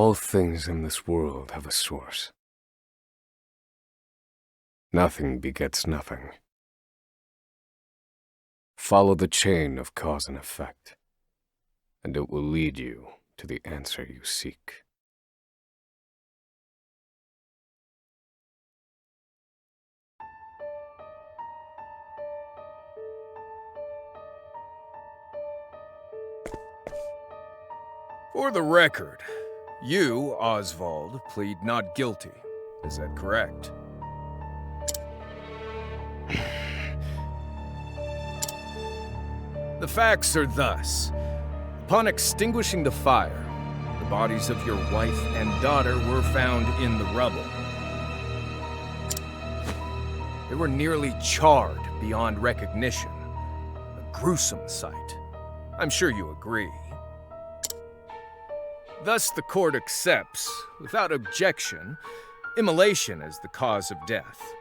All things in this world have a source. Nothing begets nothing. Follow the chain of cause and effect, and it will lead you to the answer you seek. For the record, you, Osvald, plead not guilty. Is that correct? The facts are thus. Upon extinguishing the fire, the bodies of your wife and daughter were found in the rubble. They were nearly charred beyond recognition. A gruesome sight. I'm sure you agree. Thus, the court accepts, without objection, immolation as the cause of death.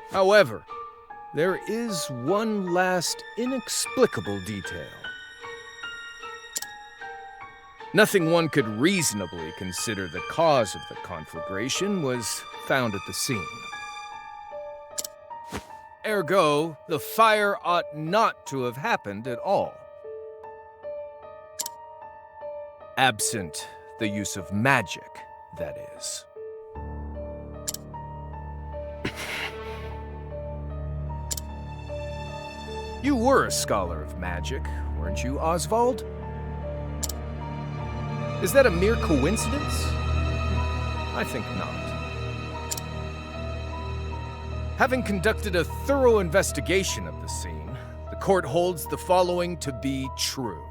However, there is one last inexplicable detail. Nothing one could reasonably consider the cause of the conflagration was found at the scene. Ergo, the fire ought not to have happened at all. Absent the use of magic, that is. You were a scholar of magic, weren't you, Osvald? Is that a mere coincidence? I think not. Having conducted a thorough investigation of the scene, the court holds the following to be true.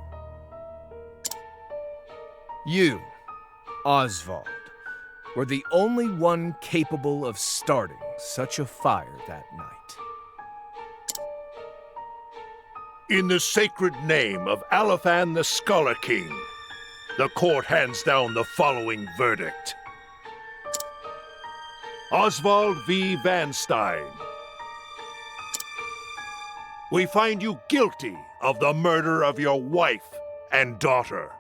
You, Osvald, were the only one capable of starting such a fire that night. In the sacred name of Alephan the Scholar King, the court hands down the following verdict. Osvald V. Van Stein. We find you guilty of the murder of your wife and daughter,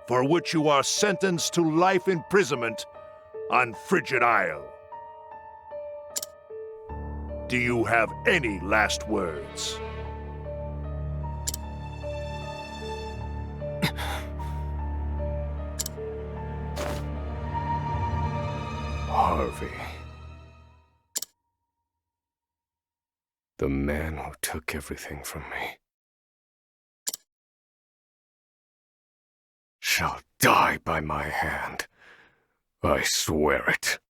for which you are sentenced to life imprisonment on Frigid Isle. Do you have any last words? Harvey. The man who took everything from me shall die by my hand. I swear it.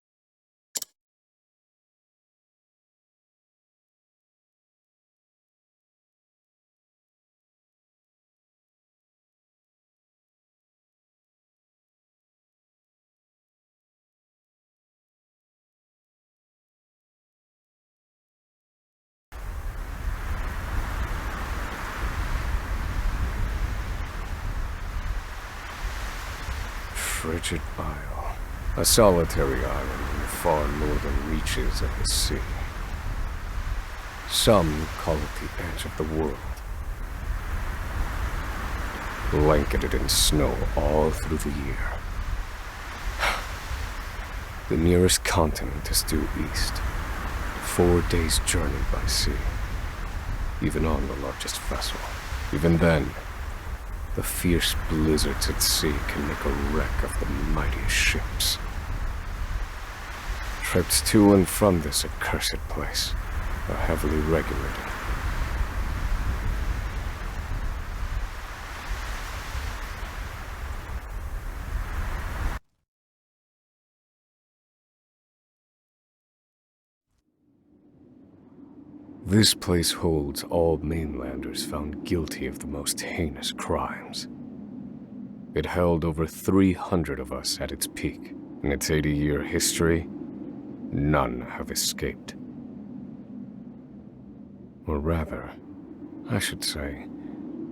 Frigid Isle, a solitary island in the far northern reaches of the sea. Some call it the edge of the world. Blanketed in snow all through the year. The nearest continent is due east, 4 days' journey by sea, even on the largest vessel. Even then, the fierce blizzards at sea can make a wreck of the mightiest ships. Trips to and from this accursed place are heavily regulated. This place holds all mainlanders found guilty of the most heinous crimes. It held over 300 of us at its peak. In its 80-year history, none have escaped. Or rather, I should say,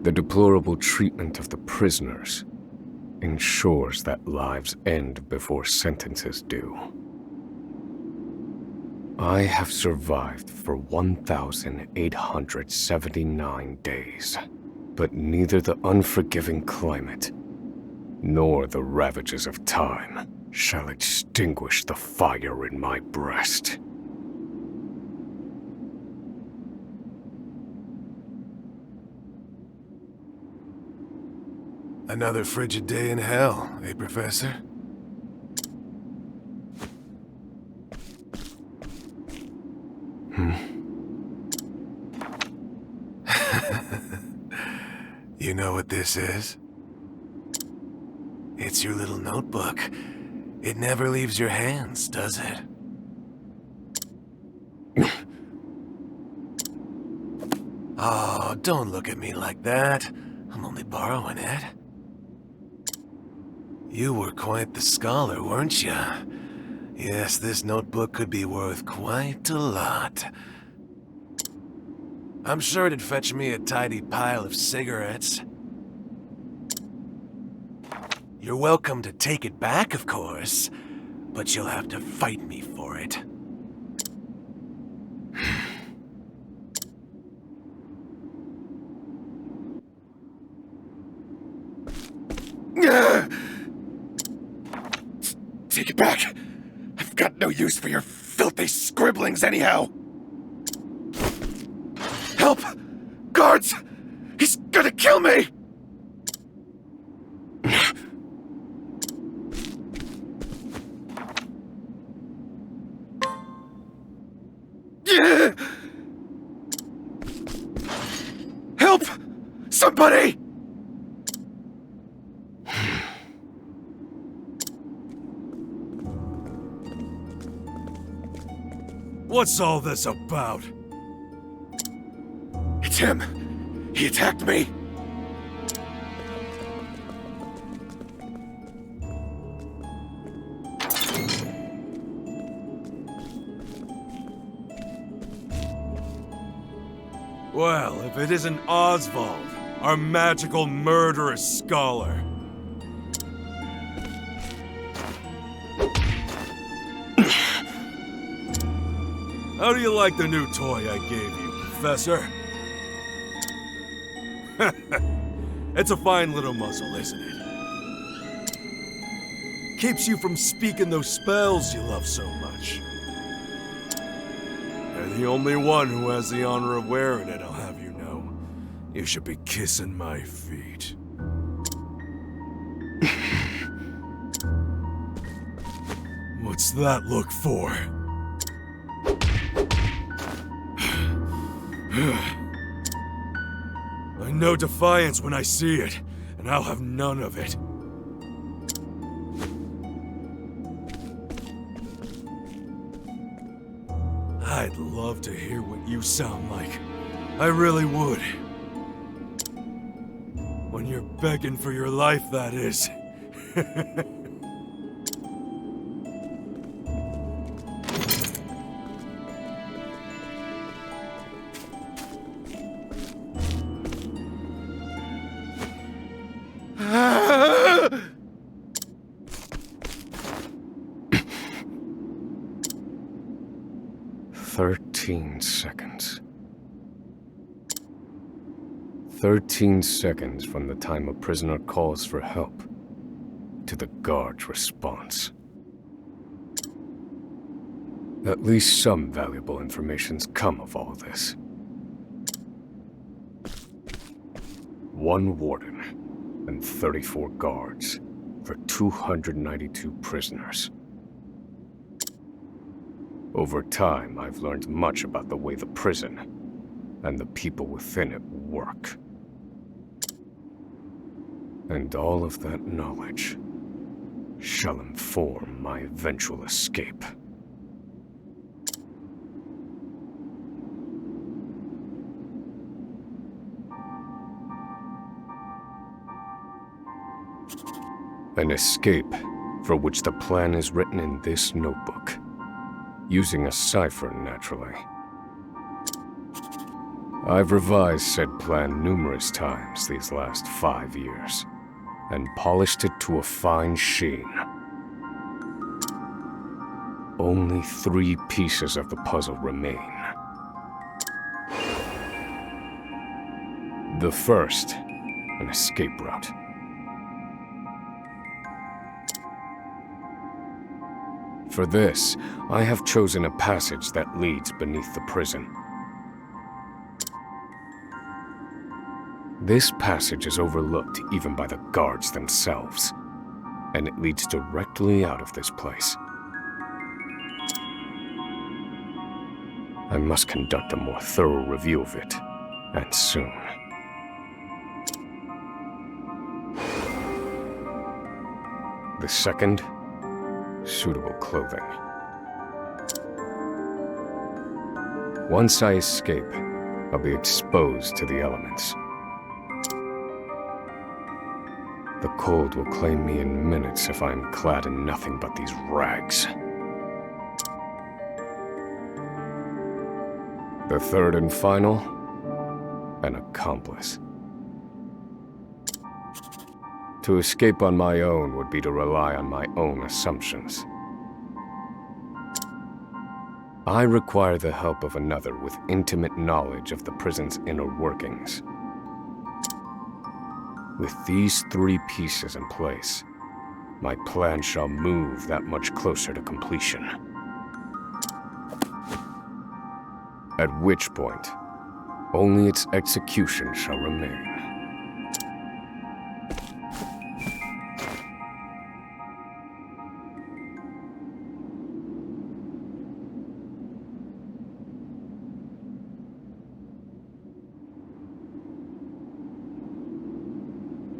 the deplorable treatment of the prisoners ensures that lives end before sentences do. I have survived for 1,879 days. But neither the unforgiving climate, nor the ravages of time, shall extinguish the fire in my breast. Another frigid day in hell, eh, Professor? You know what this is? It's your little notebook. It never leaves your hands, does it? Oh, don't look at me like that. I'm only borrowing it. You were quite the scholar, weren't you? Yes, this notebook could be worth quite a lot. I'm sure it'd fetch me a tidy pile of cigarettes. You're welcome to take it back, of course, but you'll have to fight me for it. Take it back! I've got no use for your filthy scribblings anyhow! Help! Guards! He's gonna kill me! Help! Somebody! What's all this about? It's him! He attacked me! Well, if it isn't Osvald, our magical murderous scholar. How do you like the new toy I gave you, Professor? It's a fine little muzzle, isn't it? Keeps you from speaking those spells you love so much. You're the only one who has the honor of wearing it, I'll have you know. You should be kissing my feet. What's that look for? I know defiance when I see it, and I'll have none of it. I'd love to hear what you sound like. I really would. When you're begging for your life, that is. Seconds. 13 seconds from the time a prisoner calls for help to the guard's response. At least some valuable information's come of all this. One warden and 34 guards for 292 prisoners. Over time, I've learned much about the way the prison and the people within it work. And all of that knowledge shall inform my eventual escape. An escape for which the plan is written in this notebook. Using a cipher, naturally. I've revised said plan numerous times these last 5 years, and polished it to a fine sheen. Only 3 pieces of the puzzle remain. The first, an escape route. For this, I have chosen a passage that leads beneath the prison. This passage is overlooked even by the guards themselves, and it leads directly out of this place. I must conduct a more thorough review of it, and soon. The second, suitable clothing. Once I escape, I'll be exposed to the elements. The cold will claim me in minutes if I am clad in nothing but these rags. The third and final, an accomplice. To escape on my own would be to rely on my own assumptions. I require the help of another with intimate knowledge of the prison's inner workings. With these 3 pieces in place, my plan shall move that much closer to completion. At which point, only its execution shall remain.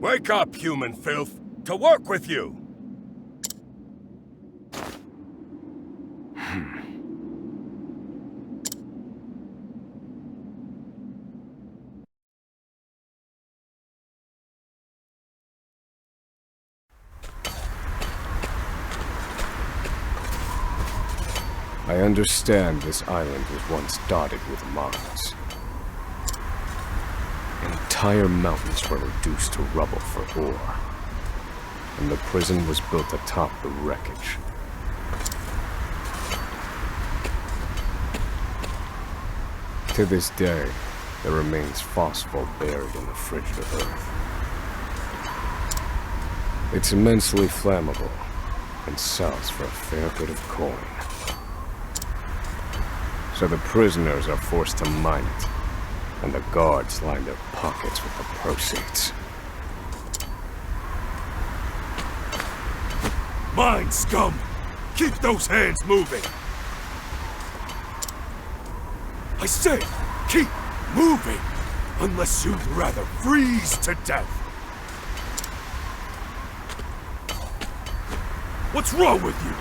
Wake up, human filth! To work with you! I understand this island was once dotted with mines. Entire mountains were reduced to rubble for ore, and the prison was built atop the wreckage. To this day, there remains phosphor buried in the frigid earth. It's immensely flammable, and sells for a fair bit of coin. So the prisoners are forced to mine it, and the guards line their pockets with the proceeds. Mine, scum! Keep those hands moving! I say, keep moving! Unless you'd rather freeze to death! What's wrong with you?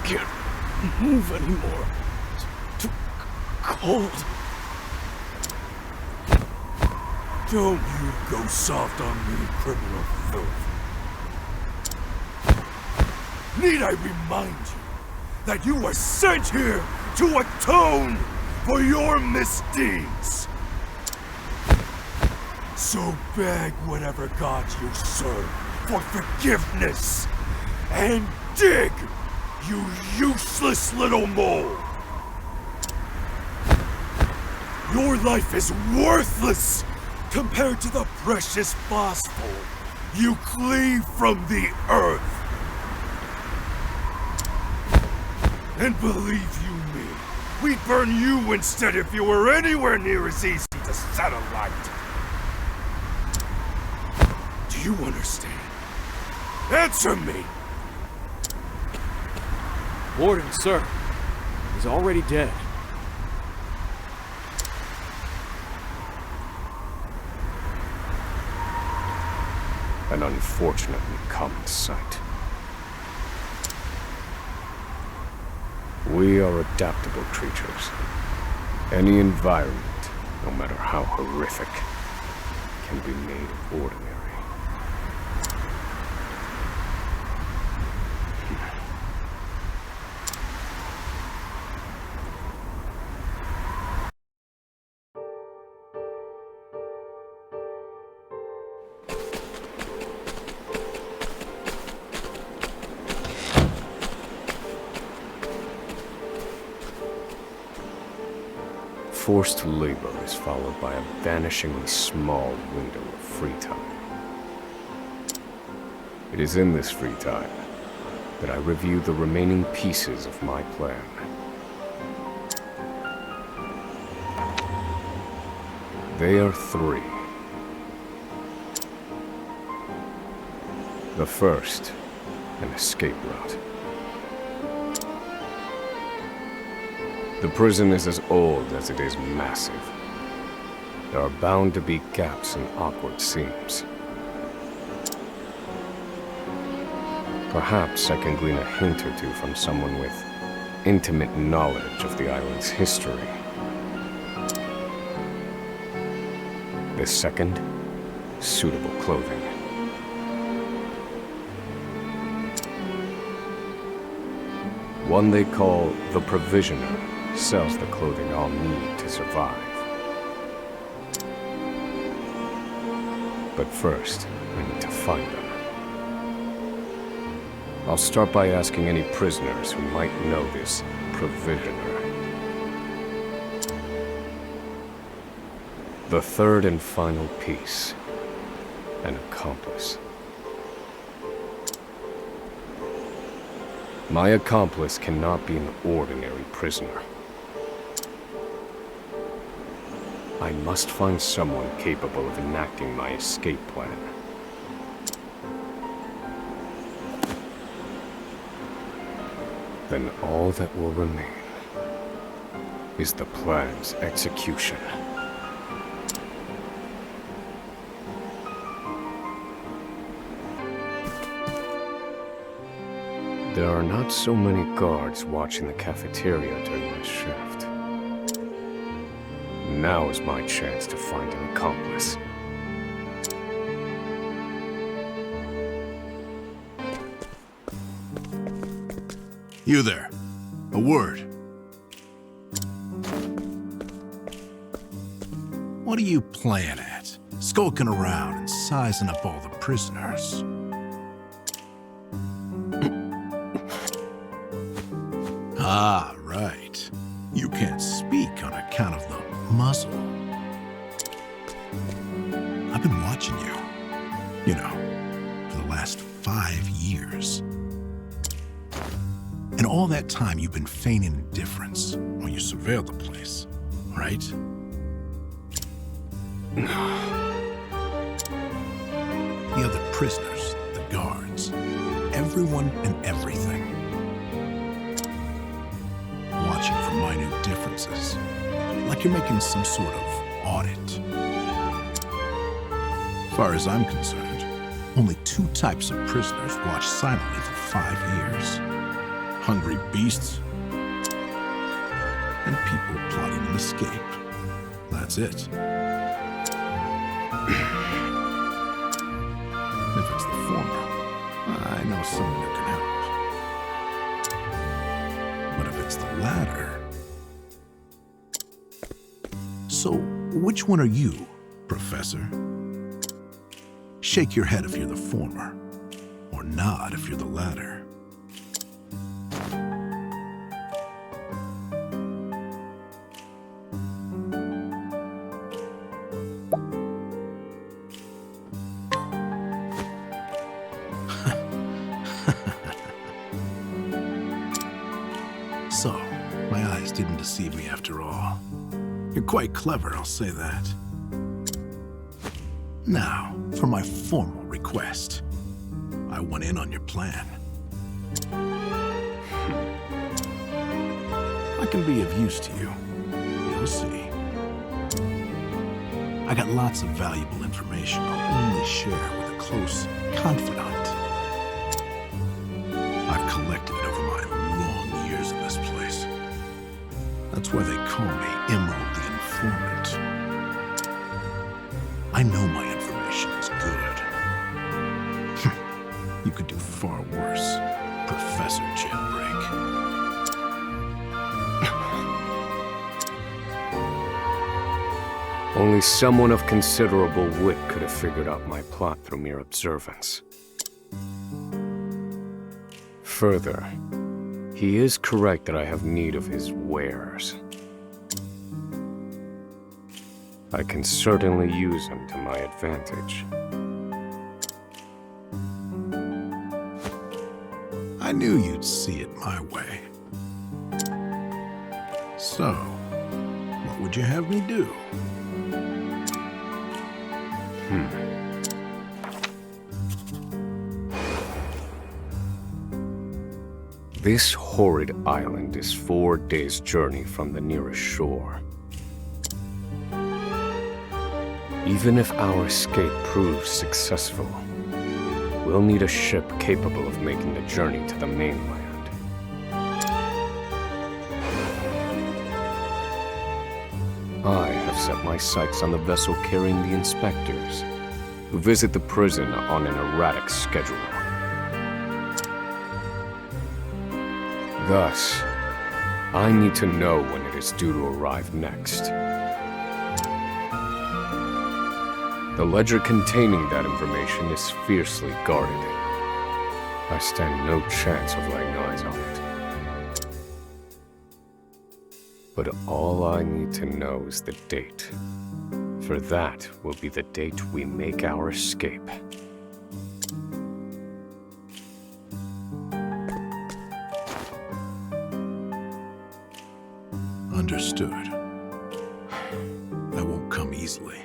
Can't move anymore. It's too cold. Don't you go soft on me, criminal filth. Need I remind you that you were sent here to atone for your misdeeds? So beg whatever gods you serve for forgiveness, and dig! You useless little mole! Your life is worthless compared to the precious phosphor you cleave from the earth. And believe you me, we'd burn you instead if you were anywhere near as easy to set alight. Do you understand? Answer me! Warden, sir. He's already dead. An unfortunately common sight. We are adaptable creatures. Any environment, no matter how horrific, can be made ordinary. forced labor is followed by a vanishingly small window of free time. It is in this free time that I review the remaining pieces of my plan. They are three. The first, an escape route. The prison is as old as it is massive. There are bound to be gaps and awkward seams. Perhaps I can glean a hint or two from someone with intimate knowledge of the island's history. The second, suitable clothing. One they call the Provisioner sells the clothing I'll need to survive. But first, I need to find them. I'll start by asking any prisoners who might know this Provisioner. The third and final piece, an accomplice. My accomplice cannot be an ordinary prisoner. I must find someone capable of enacting my escape plan. Then all that will remain is the plan's execution. There are not so many guards watching the cafeteria during my shift. Now is my chance to find an accomplice. You there. A word. What are you playing at? Skulking around and sizing up all the prisoners. Ah, right. You can't speak on account of the muzzle. I've been watching you. You know, for the last 5 years. And all that time you've been feigning indifference while you surveilled the place, right? The other prisoners, the guards, everyone and everything. Watching for minute differences, like you're making some sort of audit. As far as I'm concerned, only 2 types of prisoners watch silently for 5 years. Hungry beasts and people plotting an escape. That's it. If it's the former, I know someone who can help. But if it's the latter... So, which one are you, Professor? Shake your head if you're the former, or nod if you're the latter. So, my eyes didn't deceive me after all. You're quite clever, I'll say that. Now, for my formal request. I went in on your plan. I can be of use to you. You'll see. I got lots of valuable information I'll only share with a close confidant. I've collected it over my long years in this place. That's why they call me Emerald the Informant. I know my information is good. You could do far worse, Professor Jailbreak. Only someone of considerable wit could have figured out my plot through mere observance. Further, he is correct that I have need of his wares. I can certainly use them to my advantage. I knew you'd see it my way. So, what would you have me do? This horrid island is 4 days' journey from the nearest shore. Even if our escape proves successful, we'll need a ship capable of making the journey to the mainland. I have set my sights on the vessel carrying the inspectors, who visit the prison on an erratic schedule. Thus, I need to know when it is due to arrive next. The ledger containing that information is fiercely guarded. I stand no chance of laying eyes on it. But all I need to know is the date. For that will be the date we make our escape. Understood. That won't come easily.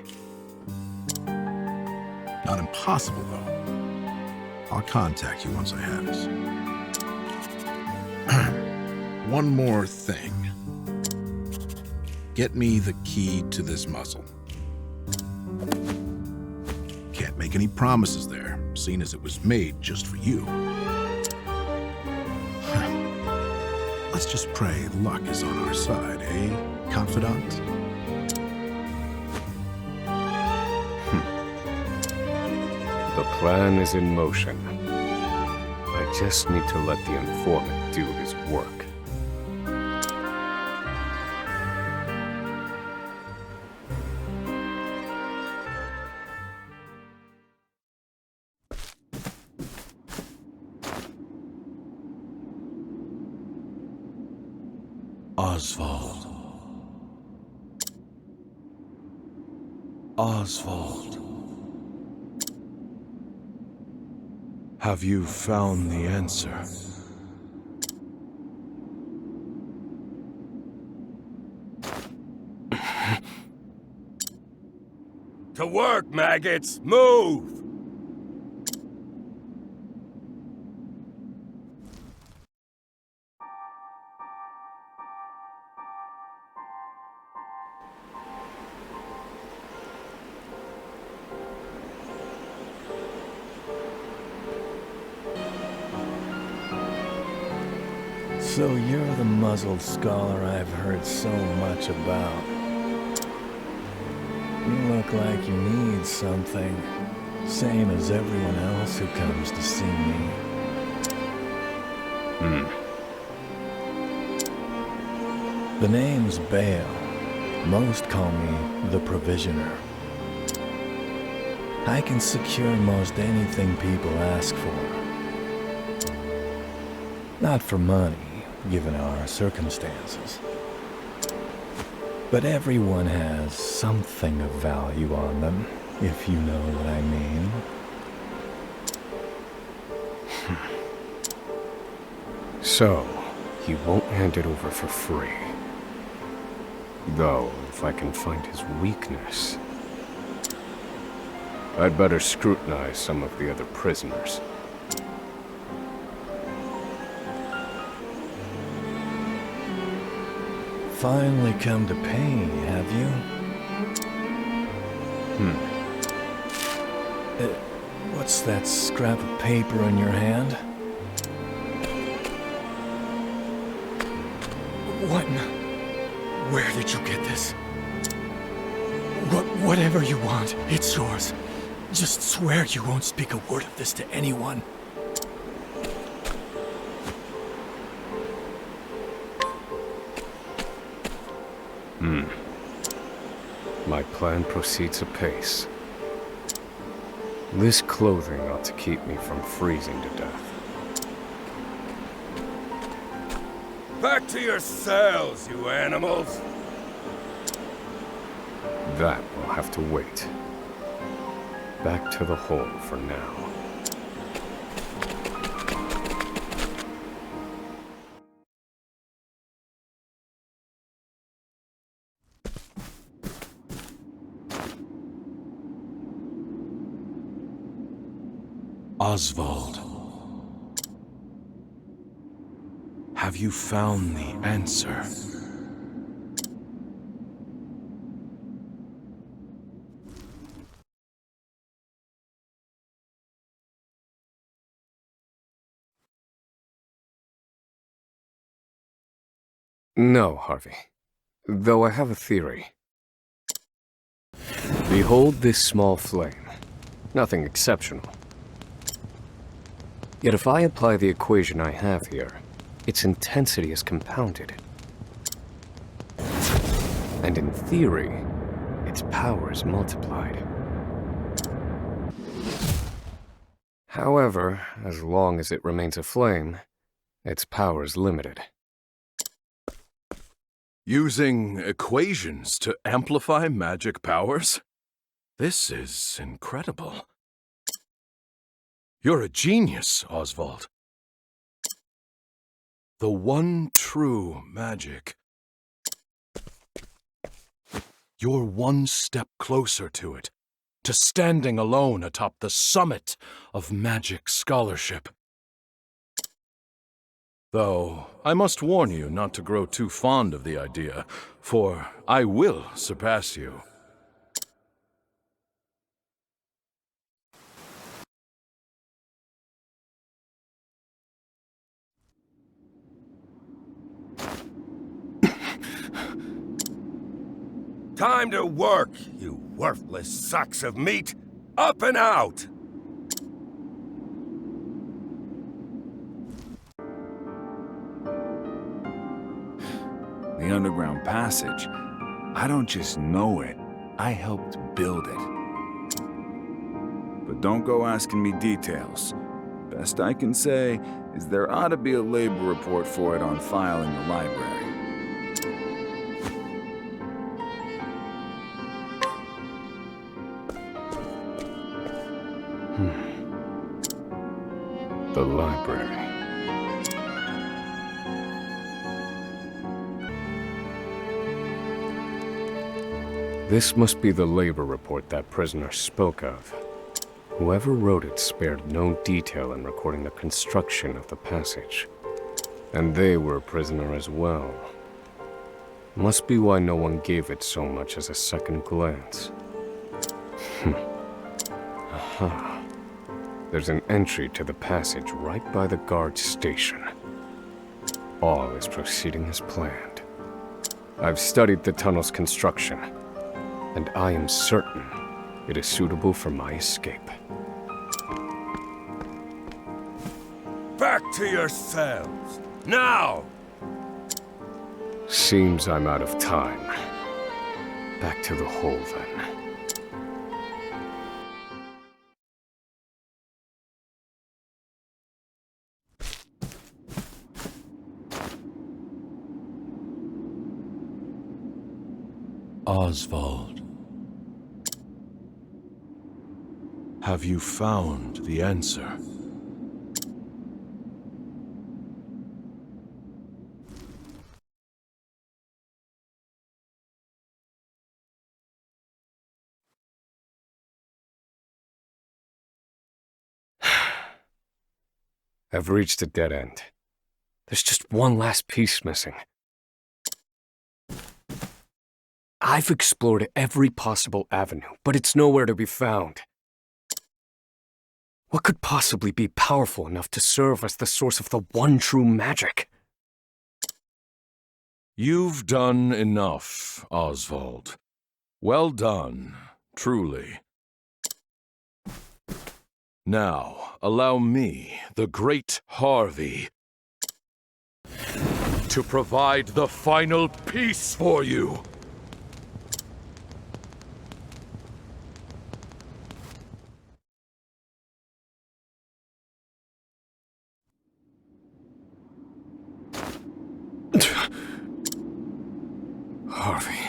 Not impossible, though. I'll contact you once I have it. One more thing. Get me the key to this muzzle. Can't make any promises there, seeing as it was made just for you. Let's just pray luck is on our side, eh, confidant? The plan is in motion. I just need to let the informant do his work. Osvald. Osvald. Have you found the answer? To work, maggots! Move! So you're the muzzled scholar I've heard so much about. You look like you need something, same as everyone else who comes to see me. The name's Bale. Most call me the Provisioner. I can secure most anything people ask for. Not for money, given our circumstances. But everyone has something of value on them, if you know what I mean. So, he won't hand it over for free. Though, if I can find his weakness, I'd better scrutinize some of the other prisoners. Finally come to pay, have you? What's that scrap of paper in your hand? What? Where did you get this? Whatever you want, it's yours. Just swear you won't speak a word of this to anyone. My plan proceeds apace. This clothing ought to keep me from freezing to death. Back to your cells, you animals! That will have to wait. Back to the hole for now. Osvald, have you found the answer? No, Harvey. Though I have a theory. Behold this small flame. Nothing exceptional. Yet if I apply the equation I have here, its intensity is compounded. And in theory, its power is multiplied. However, as long as it remains a flame, its power is limited. Using equations to amplify magic powers? This is incredible. You're a genius, Osvald. The one true magic. You're one step closer to it, to standing alone atop the summit of magic scholarship. Though, I must warn you not to grow too fond of the idea, for I will surpass you. Time to work, you worthless sacks of meat! Up and out! The underground passage. I don't just know it, I helped build it. But don't go asking me details. Best I can say is there ought to be a labor report for it on file in the library. The library. This must be the labor report that prisoner spoke of. Whoever wrote it spared no detail in recording the construction of the passage. And they were a prisoner as well. Must be why no one gave it so much as a second glance. Aha. There's an entry to the passage right by the guard station. All is proceeding as planned. I've studied the tunnel's construction, and I am certain it is suitable for my escape. Back to yourselves! Now! Seems I'm out of time. Back to the hole, then. Osvald, have you found the answer? I've reached a dead end. There's just one last piece missing. I've explored every possible avenue, but it's nowhere to be found. What could possibly be powerful enough to serve as the source of the one true magic? You've done enough, Osvald. Well done, truly. Now, allow me, the great Harvey, to provide the final piece for you. Harvey.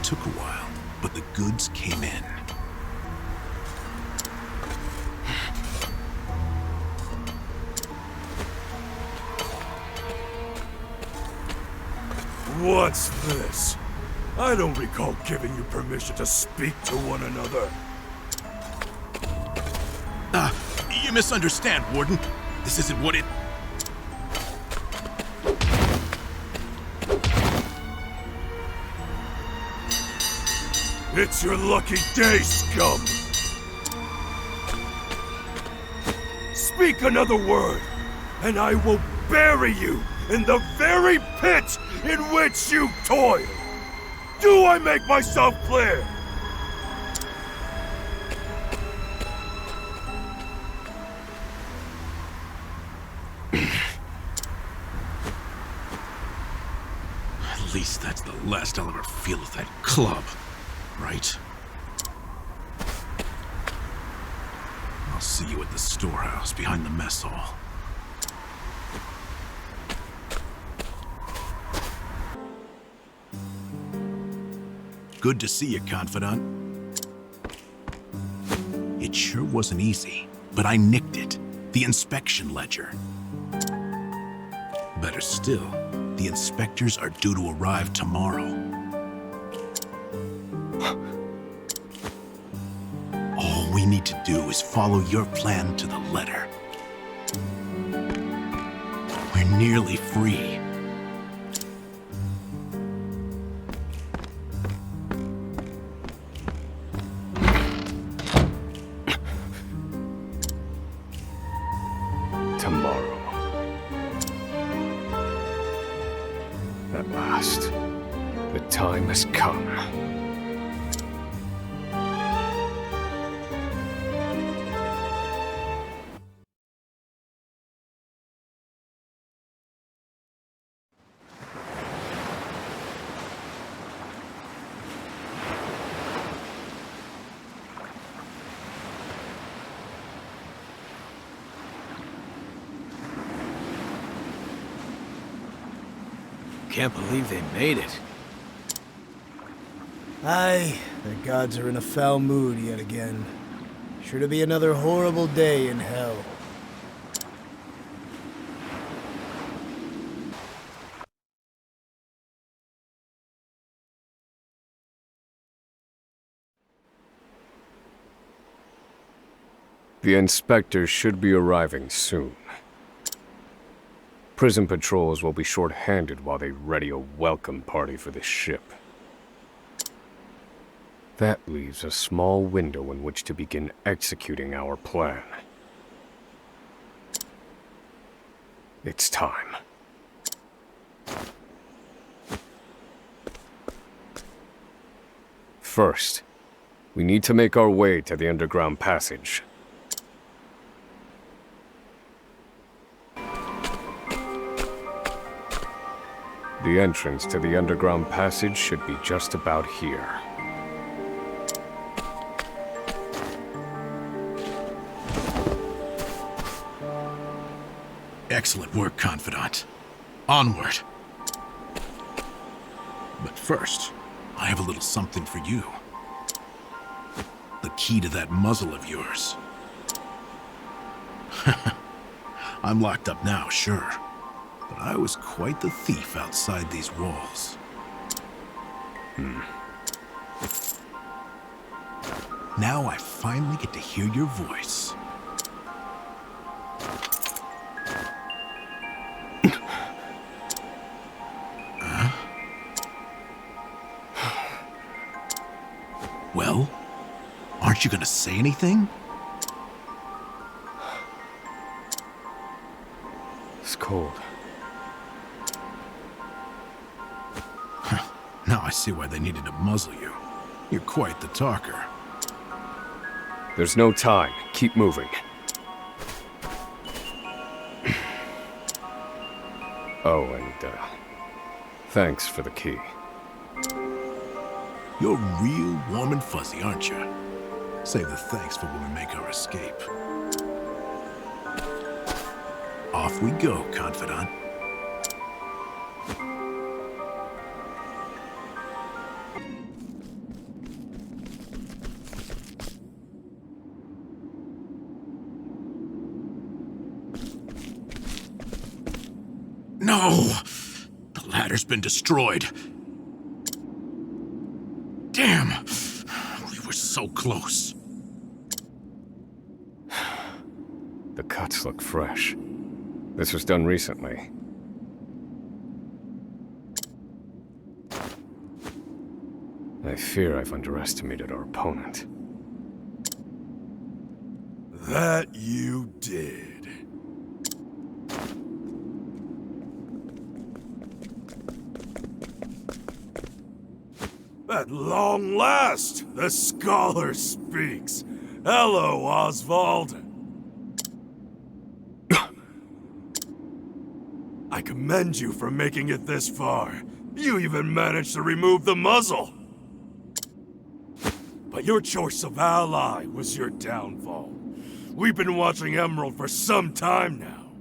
took a while, but the goods came in. What's this? I don't recall giving you permission to speak to one another. You misunderstand, Warden. This isn't what it... It's your lucky day, scum! Speak another word, and I will bury you in the very pit in which you toil! Do I make myself clear? At least that's the last I'll ever feel of that club, right? I'll see you at the storehouse behind the mess hall. Good to see you, Confidant. It sure wasn't easy, but I nicked it. The inspection ledger. Better still, the inspectors are due to arrive tomorrow. All we need to do is follow your plan to the letter. We're nearly free. Tomorrow. At last, the time has come. Can't believe they made it. Aye, the gods are in a foul mood yet again. Sure to be another horrible day in hell. The inspectors should be arriving soon. Prison patrols will be short-handed while they ready a welcome party for this ship. That leaves a small window in which to begin executing our plan. It's time. First, we need to make our way to the underground passage. The entrance to the underground passage should be just about here. Excellent work, Confidant. Onward. But first, I have a little something for you. The key to that muzzle of yours. I'm locked up now, sure. But I was quite the thief outside these walls. Now I finally get to hear your voice. Well, aren't you gonna say anything? It's cold. Now I see why they needed to muzzle you. You're quite the talker. There's no time. Keep moving. Oh, and, thanks for the key. You're real warm and fuzzy, aren't you? Save the thanks for when we make our escape. Off we go, Confidant. No! The ladder's been destroyed. Damn! We were so close. The cuts look fresh. This was done recently. I fear I've underestimated our opponent. That you did. At long last, the scholar speaks. Hello, Osvald. I commend you for making it this far. You even managed to remove the muzzle. But your choice of ally was your downfall. We've been watching Emerald for some time now.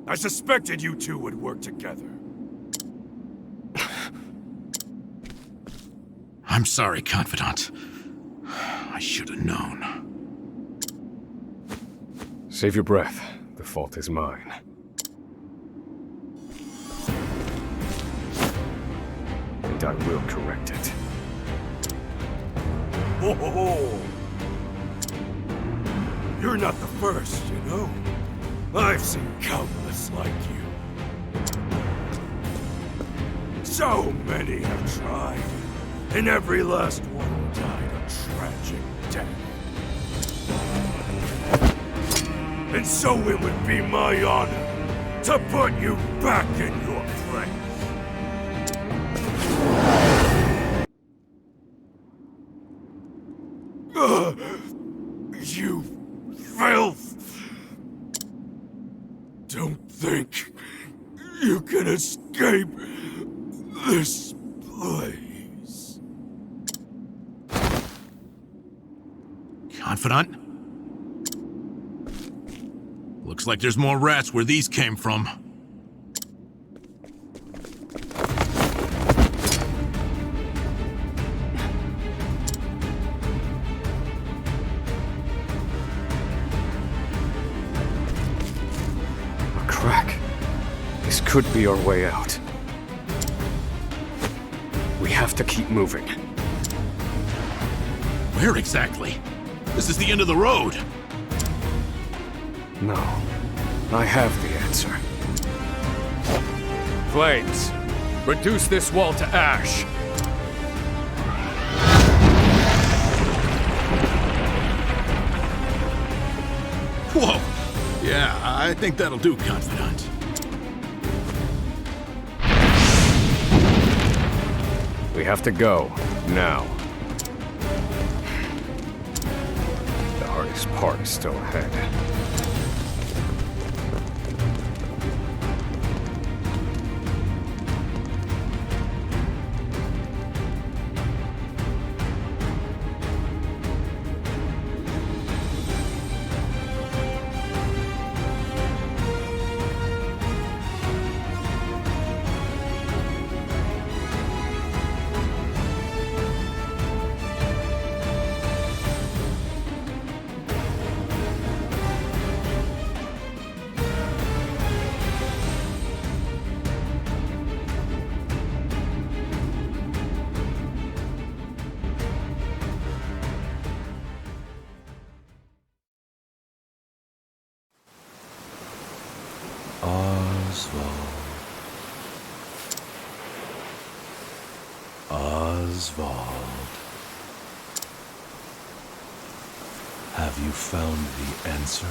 I suspected you two would work together. I'm sorry, Confidant. I should have known. Save your breath. The fault is mine. And I will correct it. Oh, you're not the first, you know? I've seen countless like you. So many have tried, and every last one died a tragic death. And so it would be my honor to put you back in your place. You filth! Don't think you can escape this place. Confidant? Looks like there's more rats where these came from. A crack. This could be our way out. We have to keep moving. Where exactly? This is the end of the road. No. I have the answer. Flames! Reduce this wall to ash! Whoa! Yeah, I think that'll do, Confidant. We have to go. Now. The hardest part is still ahead. Osvald. Have you found the answer?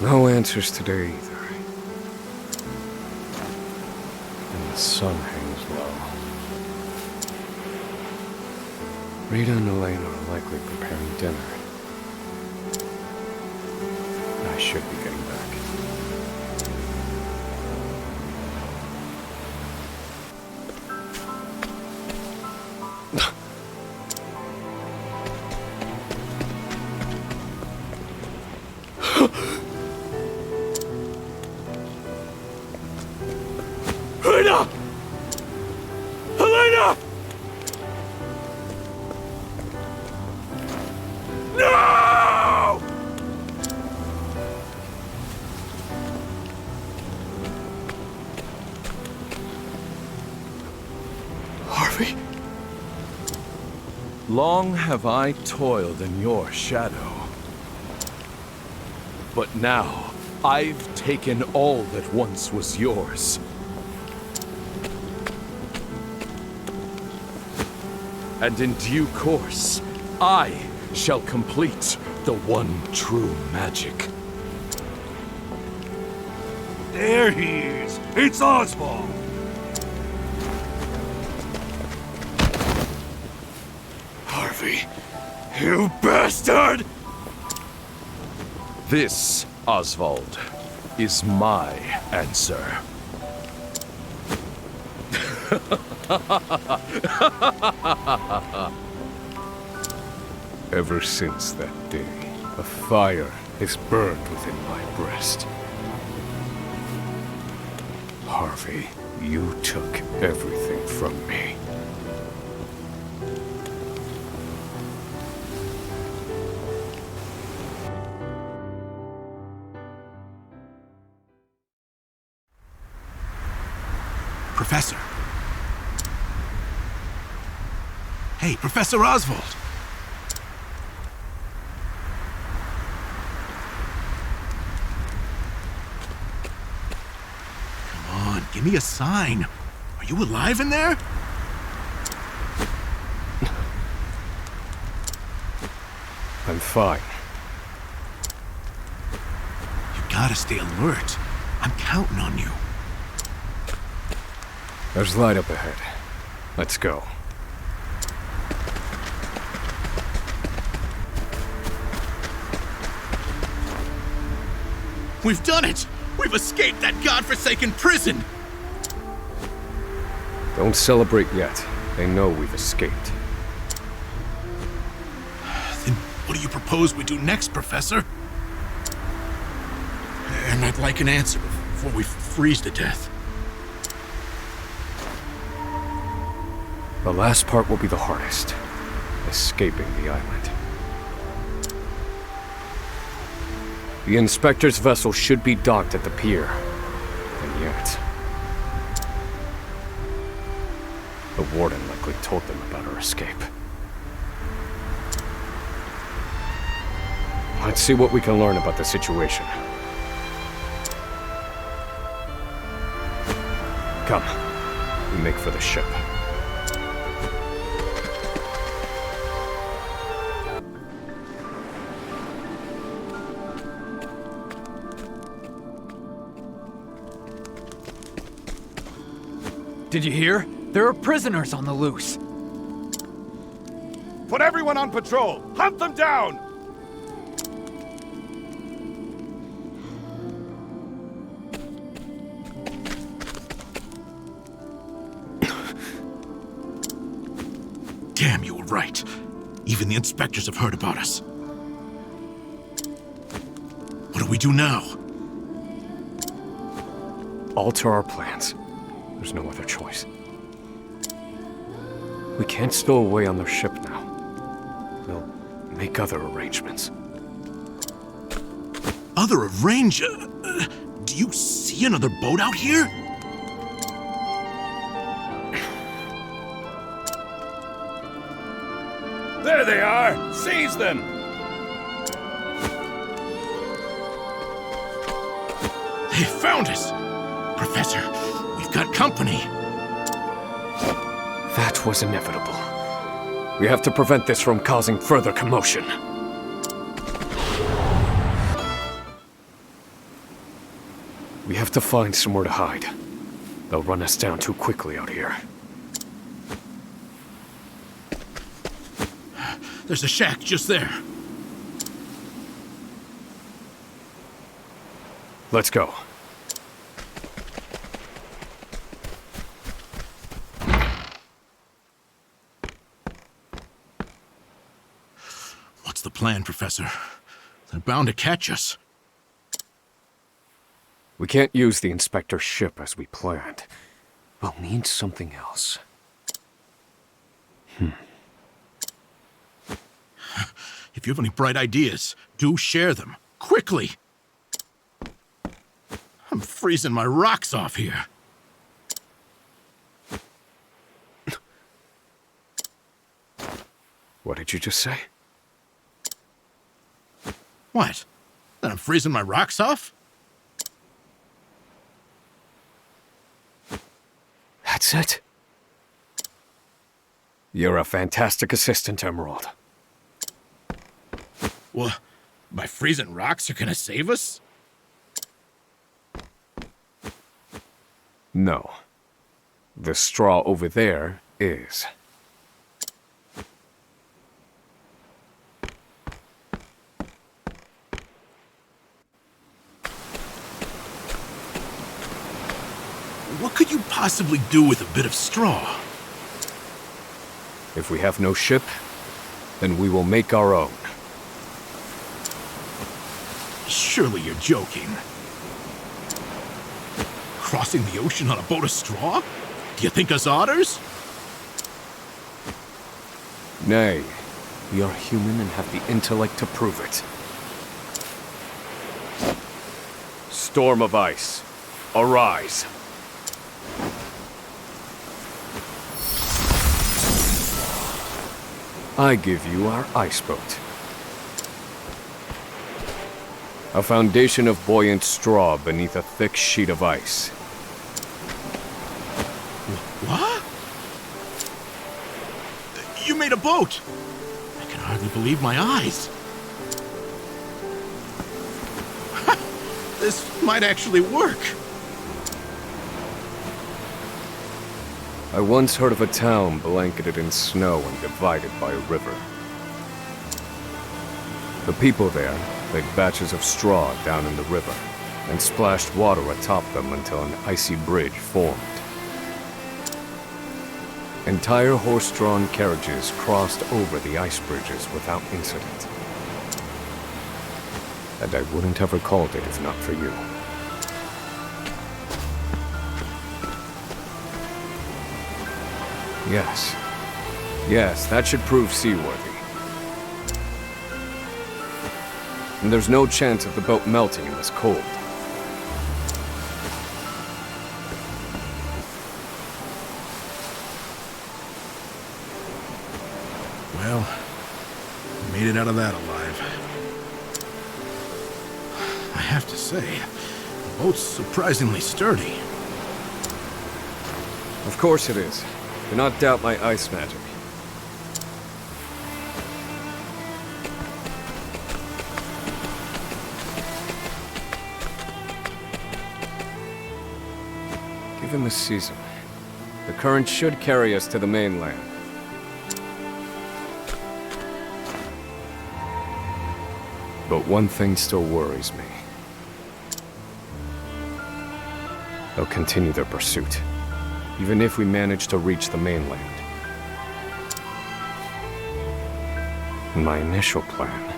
No answers today either. And the sun hangs low. Rita and Elaine are likely preparing dinner. I should be getting back. Helena! Helena! Long have I toiled in your shadow. But now, I've taken all that once was yours. And in due course, I shall complete the one true magic. There he is! It's Osvald! Harvey, you bastard! This, Osvald, is my answer. Ever since that day, a fire has burned within my breast. Harvey, you took everything from me. Professor. Hey, Professor Osvald. Come on, give me a sign. Are you alive in there? I'm fine. You gotta stay alert. I'm counting on you. There's light up ahead. Let's go. We've done it! We've escaped that godforsaken prison! Don't celebrate yet. They know we've escaped. Then what do you propose we do next, Professor? And I'd like an answer before we freeze to death. The last part will be the hardest. Escaping the island. The Inspector's vessel should be docked at the pier. And yet... the Warden likely told them about our escape. Let's see what we can learn about the situation. Come. We make for the ship. Did you hear? There are prisoners on the loose. Put everyone on patrol! Hunt them down! Damn, you were right. Even the inspectors have heard about us. What do we do now? Alter our plans. There's no other choice. We can't stow away on their ship now. We'll make other arrangements. Other do you see another boat out here? There they are! Seize them! They found us! Professor, we've got company. That was inevitable. We have to prevent this from causing further commotion. We have to find somewhere to hide. They'll run us down too quickly out here. There's a shack just there. Let's go. What's the plan, Professor? They're bound to catch us. We can't use the Inspector's ship as we planned. We'll need something else. If you have any bright ideas, do share them. Quickly! I'm freezing my rocks off here. What did you just say? What? That I'm freezing my rocks off? That's it? You're a fantastic assistant, Emerald. Well, my freezing rocks are gonna save us? No. The straw over there is. What could you possibly do with a bit of straw? If we have no ship, then we will make our own. Surely you're joking. Crossing the ocean on a boat of straw? Do you think us otters? Nay, we are human and have the intellect to prove it. Storm of ice, arise. I give you our ice boat. A foundation of buoyant straw beneath a thick sheet of ice. What? You made a boat! I can hardly believe my eyes. This might actually work. I once heard of a town blanketed in snow and divided by a river. The people there laid batches of straw down in the river and splashed water atop them until an icy bridge formed. Entire horse-drawn carriages crossed over the ice bridges without incident. And I wouldn't have recalled it if not for you. Yes. Yes, that should prove seaworthy. And there's no chance of the boat melting in this cold. Well, we made it out of that alive. I have to say, the boat's surprisingly sturdy. Of course it is. Do not doubt my ice magic. Given the season, the current should carry us to the mainland. But one thing still worries me. They'll continue their pursuit, even if we manage to reach the mainland. My initial plan.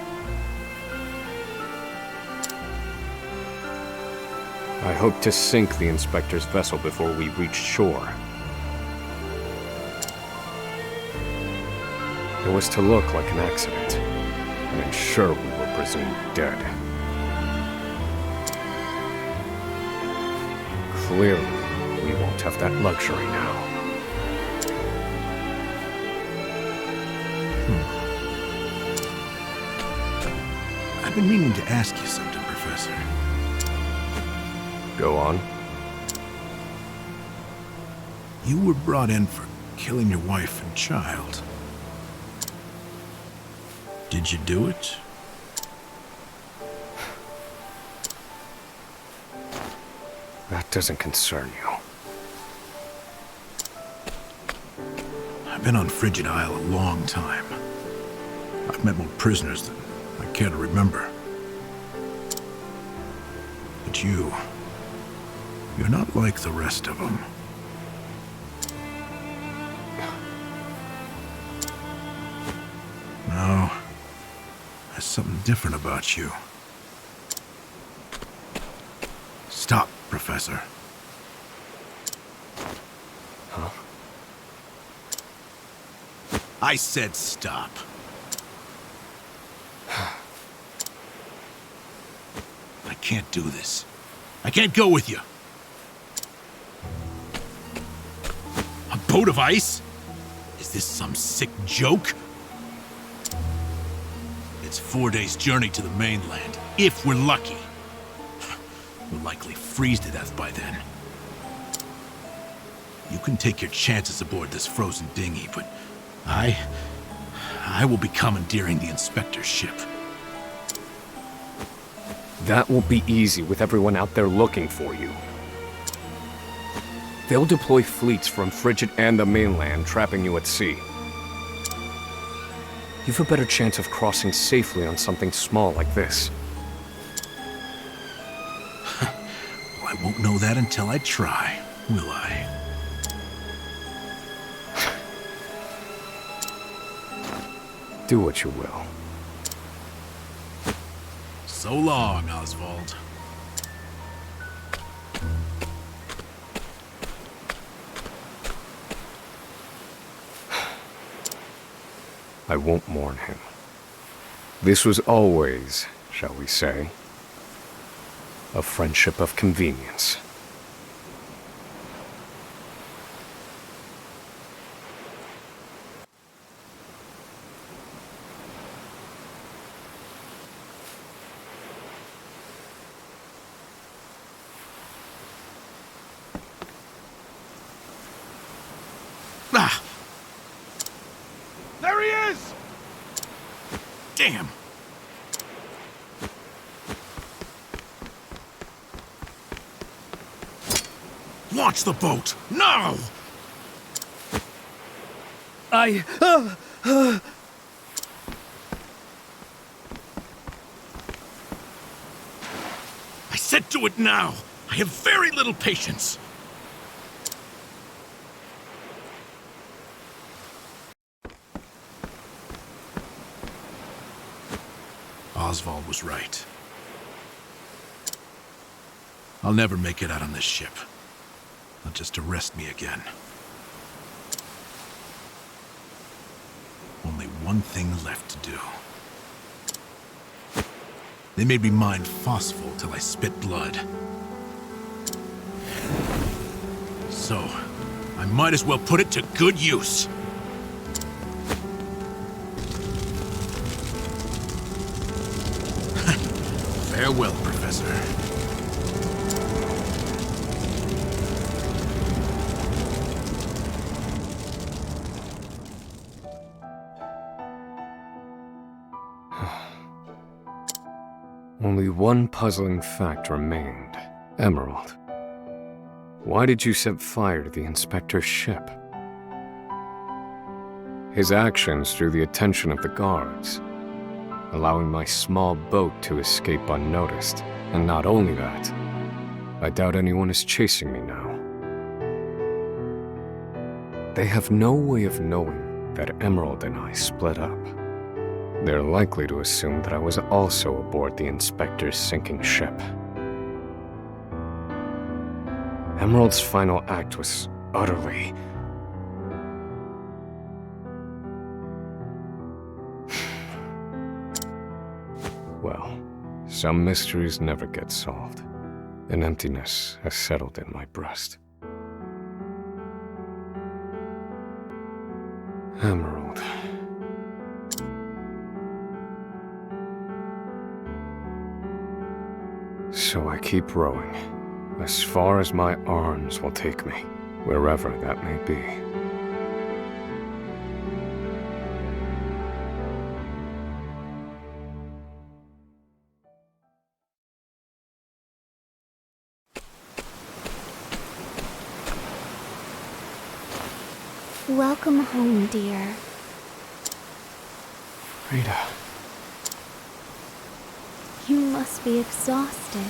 I hoped to sink the Inspector's vessel before we reached shore. It was to look like an accident, and ensure we were presumed dead. Clearly, we won't have that luxury now. I've been meaning to ask you something, Professor. Go on. You were brought in for killing your wife and child. Did you do it? That doesn't concern you. I've been on Frigid Isle a long time. I've met more prisoners than I care to remember. But you're not like the rest of them. No, there's something different about you. Stop, Professor. Huh? I said stop. I can't do this. I can't go with you. A boat of ice? Is this some sick joke? It's a 4 days' journey to the mainland, if we're lucky. We'll likely freeze to death by then. You can take your chances aboard this frozen dinghy, but I will be commandeering the Inspector's ship. That won't be easy with everyone out there looking for you. They'll deploy fleets from Frigid and the mainland, trapping you at sea. You've a better chance of crossing safely on something small like this. Well, I won't know that until I try, will I? Do what you will. So long, Osvald. I won't mourn him. This was always, shall we say, a friendship of convenience. Ah! There he is! Damn! Launch the boat! No! I said do it now! I have very little patience! Osvald was right. I'll never make it out on this ship. Not just to arrest me again. Only one thing left to do. They made me mine phosphol till I spit blood. So, I might as well put it to good use. Farewell, Professor. Only one puzzling fact remained. Emerald. Why did you set fire to the Inspector's ship? His actions drew the attention of the guards, allowing my small boat to escape unnoticed. And not only that, I doubt anyone is chasing me now. They have no way of knowing that Emerald and I split up. They're likely to assume that I was also aboard the Inspector's sinking ship. Emerald's final act was utterly... Well, some mysteries never get solved. An emptiness has settled in my breast. Emerald. So I keep rowing, as far as my arms will take me, wherever that may be. Welcome home, dear. Rita. You must be exhausted.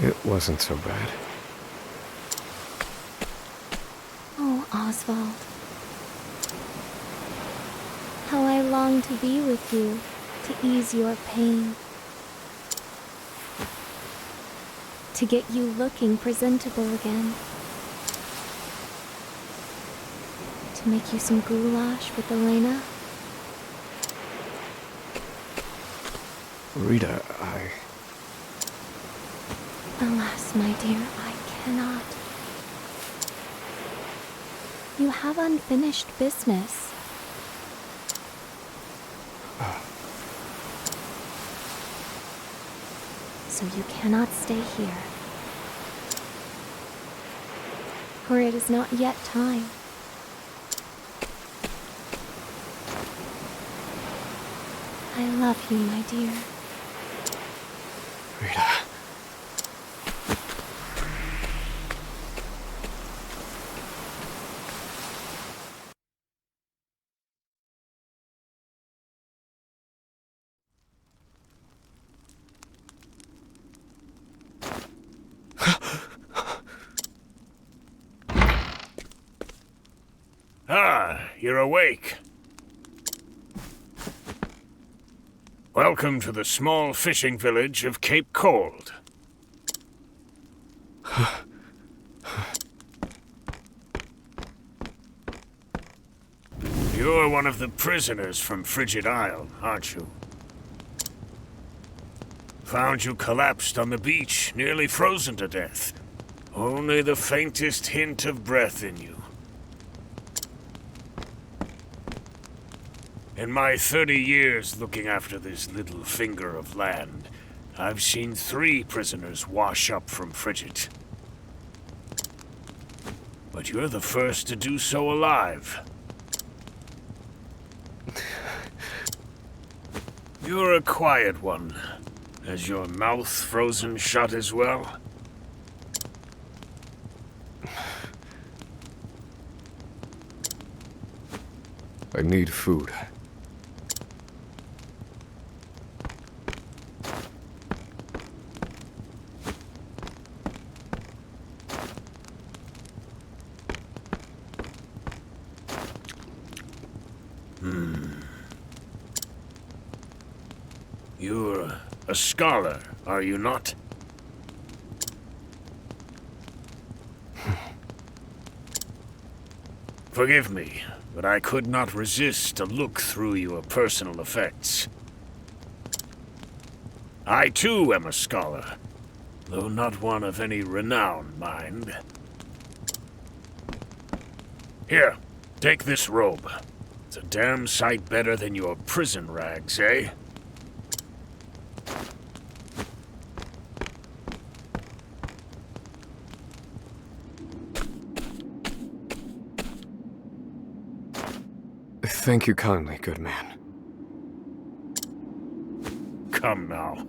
It wasn't so bad. Oh, Osvald. How I long to be with you, to ease your pain. To get you looking presentable again. To make you some goulash with Elena. Rita, Alas, my dear, I cannot. You have unfinished business. So you cannot stay here. For it is not yet time. I love you, my dear. Rita. Ah, you're awake. Welcome to the small fishing village of Cape Cold. You're one of the prisoners from Frigid Isle, aren't you? Found you collapsed on the beach, nearly frozen to death. Only the faintest hint of breath in you. In my 30 years looking after this little finger of land, I've seen 3 prisoners wash up from Frigid. But you're the first to do so alive. You're a quiet one. Has your mouth frozen shut as well? I need food. You're a scholar, are you not? Forgive me, but I could not resist to look through your personal effects. I too am a scholar, though not one of any renown, mind. Here, take this robe. It's a damn sight better than your prison rags, eh? Thank you kindly, good man. Come now.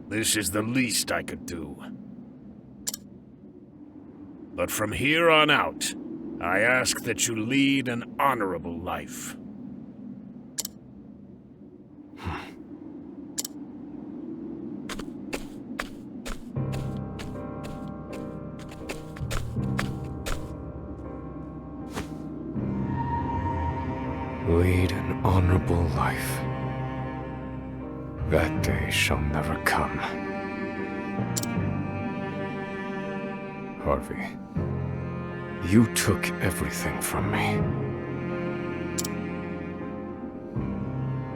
This is the least I could do. But from here on out, I ask that you lead an honorable life. Lead an honorable life. That day shall never come. Harvey, you took everything from me.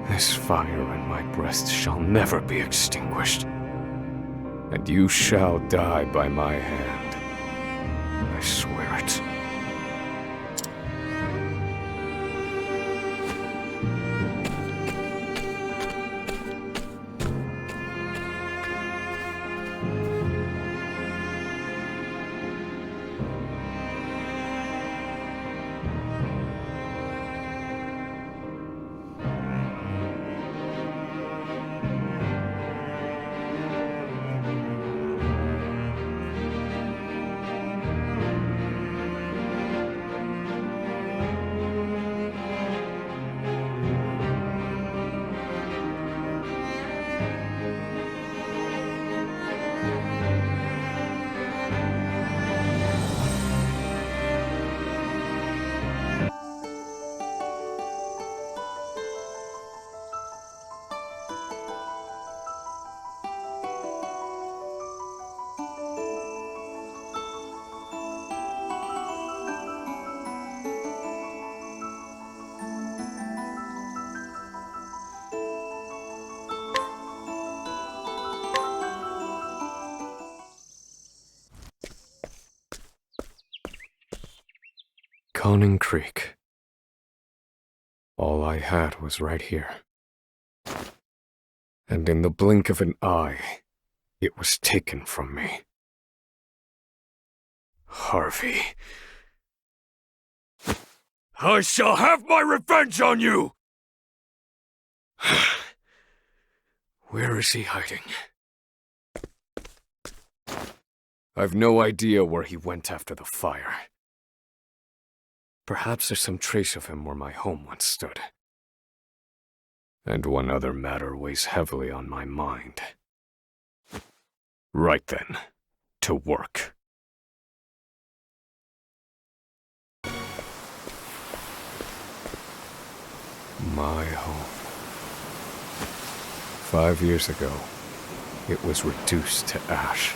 This fire in my breast shall never be extinguished. And you shall die by my hand. I swear it. Conning Creek. All I had was right here. And in the blink of an eye, it was taken from me. Harvey. I shall have my revenge on you! Where is he hiding? I've no idea where he went after the fire. Perhaps there's some trace of him where my home once stood. And one other matter weighs heavily on my mind. Right then, to work. My home. 5 years ago, it was reduced to ash.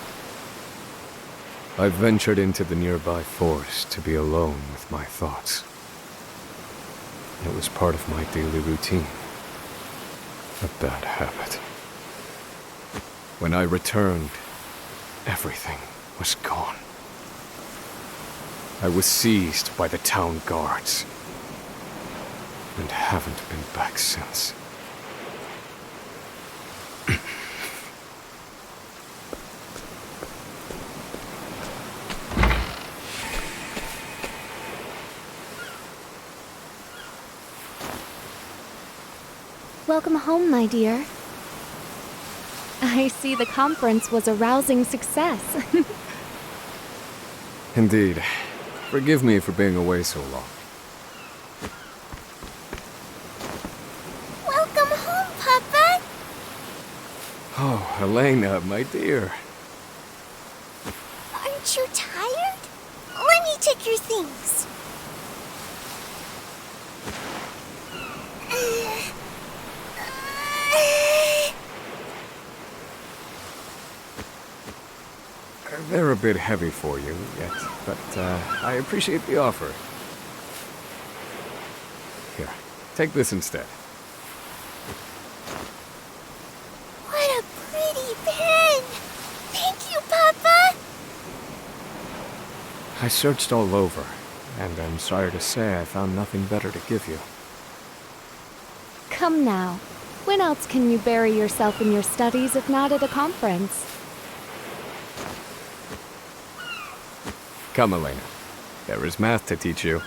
I ventured into the nearby forest to be alone with my thoughts. It was part of my daily routine. A bad habit. When I returned, everything was gone. I was seized by the town guards, and haven't been back since. Welcome home, my dear. I see the conference was a rousing success. Indeed. Forgive me for being away so long. Welcome home, Papa! Oh, Elena, my dear. Aren't you tired? Let me take your things. They're a bit heavy for you yet, but I appreciate the offer. Here, take this instead. What a pretty pen! Thank you, Papa! I searched all over, and I'm sorry to say I found nothing better to give you. Come now. When else can you bury yourself in your studies if not at a conference? Come, Elena. There is math to teach you.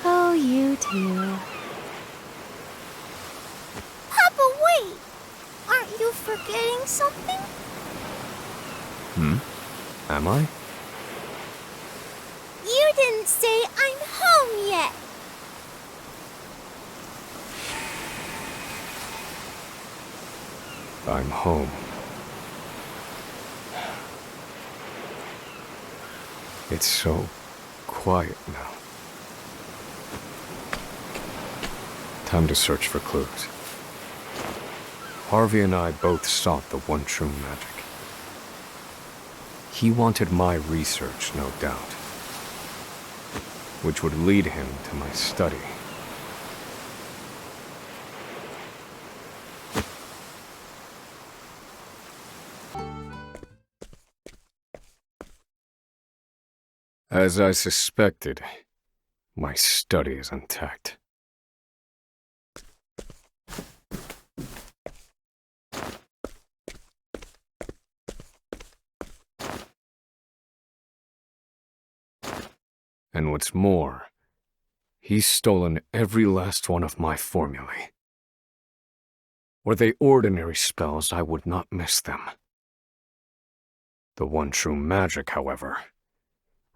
Oh, you too. Papa, wait! Aren't you forgetting something? Am I? You didn't say I'm home yet! I'm home. It's so quiet now. Time to search for clues. Harvey and I both sought the one true magic. He wanted my research, no doubt, which would lead him to my study. As I suspected, my study is intact. And what's more, he's stolen every last one of my formulae. Were they ordinary spells, I would not miss them. The one true magic, however,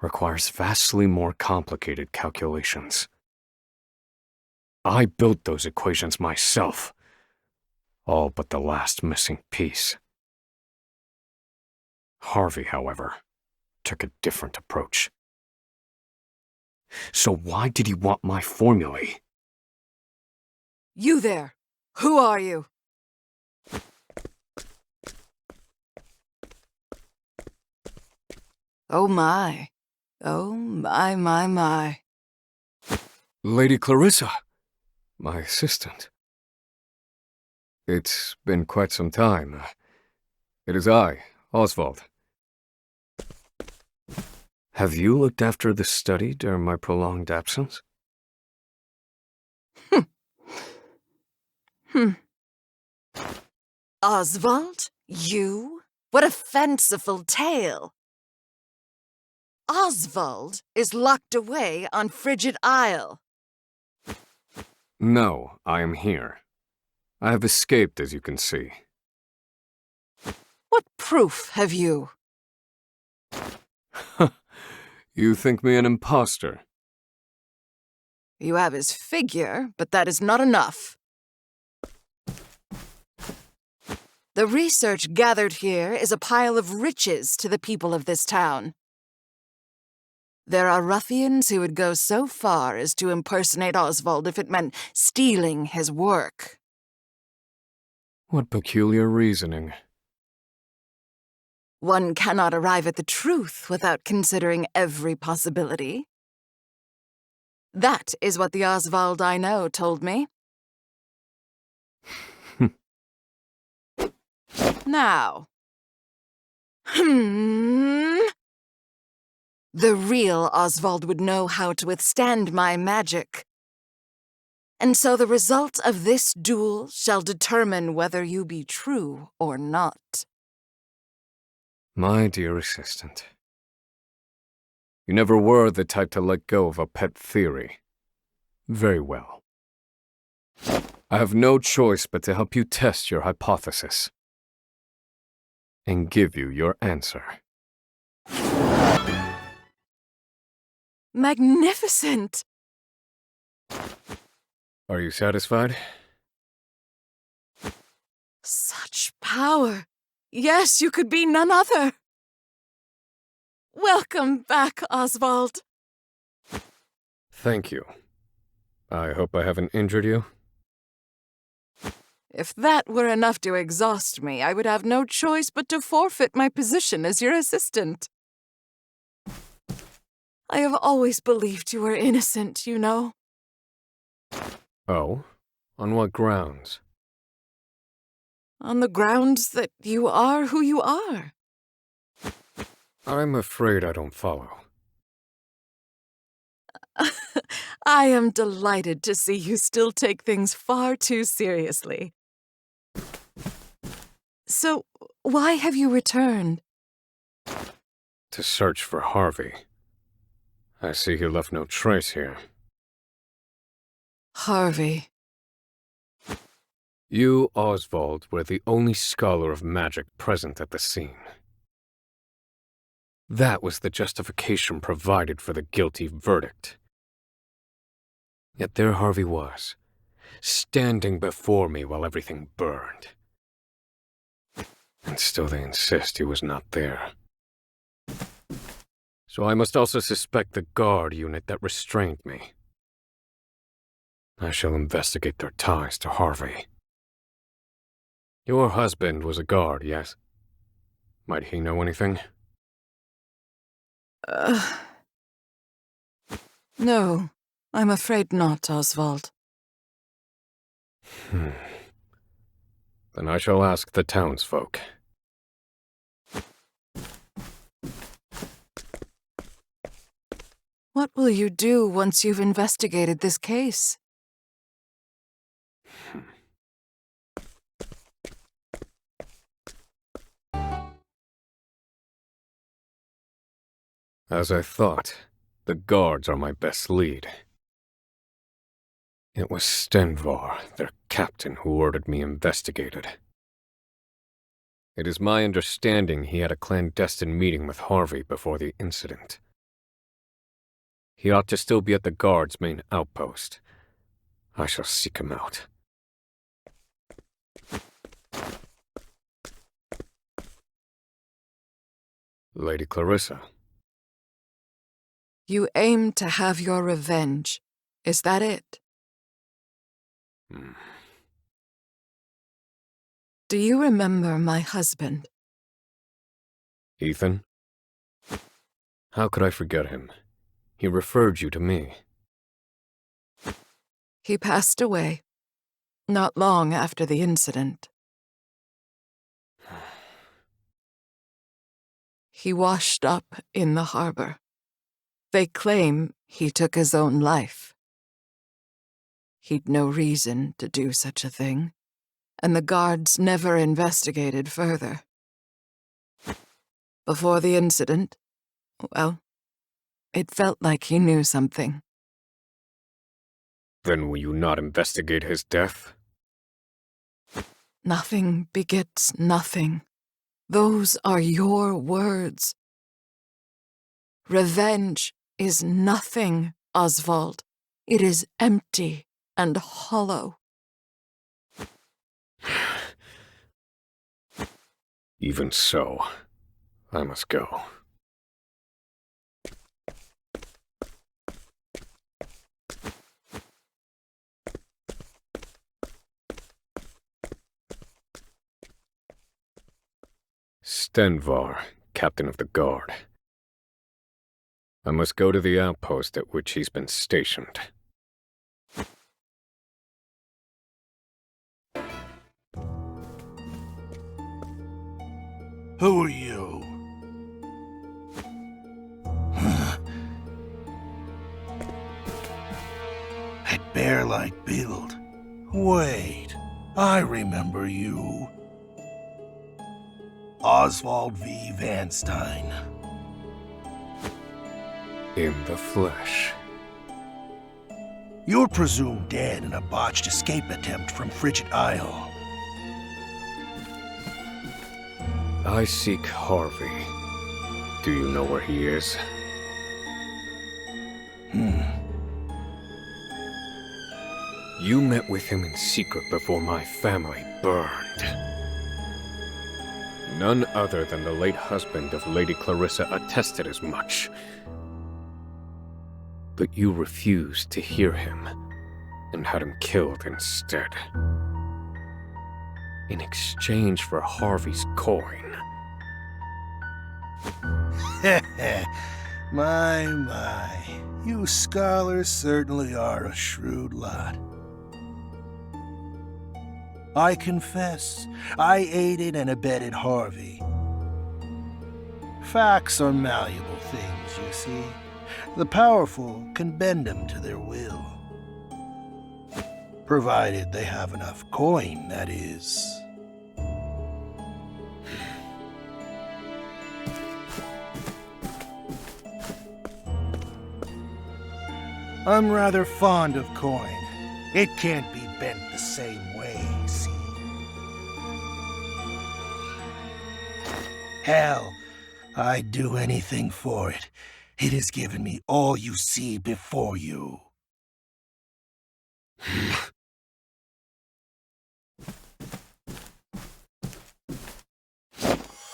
requires vastly more complicated calculations. I built those equations myself, all but the last missing piece. Harvey, however, took a different approach. So why did he want my formulae? You there! Who are you? Oh my. Oh my, my, my. Lady Clarissa, my assistant. It's been quite some time. It is I, Osvald. Have you looked after the study during my prolonged absence? Osvald? You? What a fanciful tale. Osvald is locked away on Frigid Isle. No, I am here. I have escaped, as you can see. What proof have you? You think me an imposter? You have his figure, but that is not enough. The research gathered here is a pile of riches to the people of this town. There are ruffians who would go so far as to impersonate Osvald if it meant stealing his work. What peculiar reasoning. One cannot arrive at the truth without considering every possibility. That is what the Osvald I know told me. Now. The real Osvald would know how to withstand my magic. And so the result of this duel shall determine whether you be true or not. My dear assistant. You never were the type to let go of a pet theory. Very well. I have no choice but to help you test your hypothesis. And give you your answer. Magnificent! Are you satisfied? Such power! Yes, you could be none other! Welcome back, Osvald. Thank you. I hope I haven't injured you. If that were enough to exhaust me, I would have no choice but to forfeit my position as your assistant. I have always believed you were innocent, you know. Oh? On what grounds? On the grounds that you are who you are. I'm afraid I don't follow. I am delighted to see you still take things far too seriously. So, why have you returned? To search for Harvey. I see he left no trace here. Harvey. You, Osvald, were the only scholar of magic present at the scene. That was the justification provided for the guilty verdict. Yet there Harvey was, standing before me while everything burned. And still they insist he was not there. So I must also suspect the guard unit that restrained me. I shall investigate their ties to Harvey. Your husband was a guard, yes? Might he know anything? No, I'm afraid not, Osvald. Then I shall ask the townsfolk. What will you do once you've investigated this case? As I thought, the guards are my best lead. It was Stenvar, their captain, who ordered me investigated. It is my understanding he had a clandestine meeting with Harvey before the incident. He ought to still be at the guard's main outpost. I shall seek him out. Lady Clarissa. You aim to have your revenge. Is that it? Do you remember my husband? Ethan? How could I forget him? He referred you to me. He passed away, not long after the incident. He washed up in the harbor. They claim he took his own life. He'd no reason to do such a thing, and the guards never investigated further. Before the incident, well, it felt like he knew something. Then will you not investigate his death? Nothing begets nothing. Those are your words. Revenge is nothing, Osvald. It is empty and hollow. Even so, I must go. Stenvar, captain of the guard. I must go to the outpost at which he's been stationed. Who are you? That bear-like build. Wait, I remember you. Osvald V. Vanstein. In the flesh. You're presumed dead in a botched escape attempt from Frigid Isle. I seek Harvey. Do you know where he is? You met with him in secret before my family burned. None other than the late husband of Lady Clarissa attested as much. But you refused to hear him, and had him killed instead. In exchange for Harvey's coin. My. You scholars certainly are a shrewd lot. I confess, I aided and abetted Harvey. Facts are malleable things, you see. The powerful can bend them to their will. Provided they have enough coin, that is. I'm rather fond of coin. It can't be bent the same way, see? Hell, I'd do anything for it. It has given me all you see before you.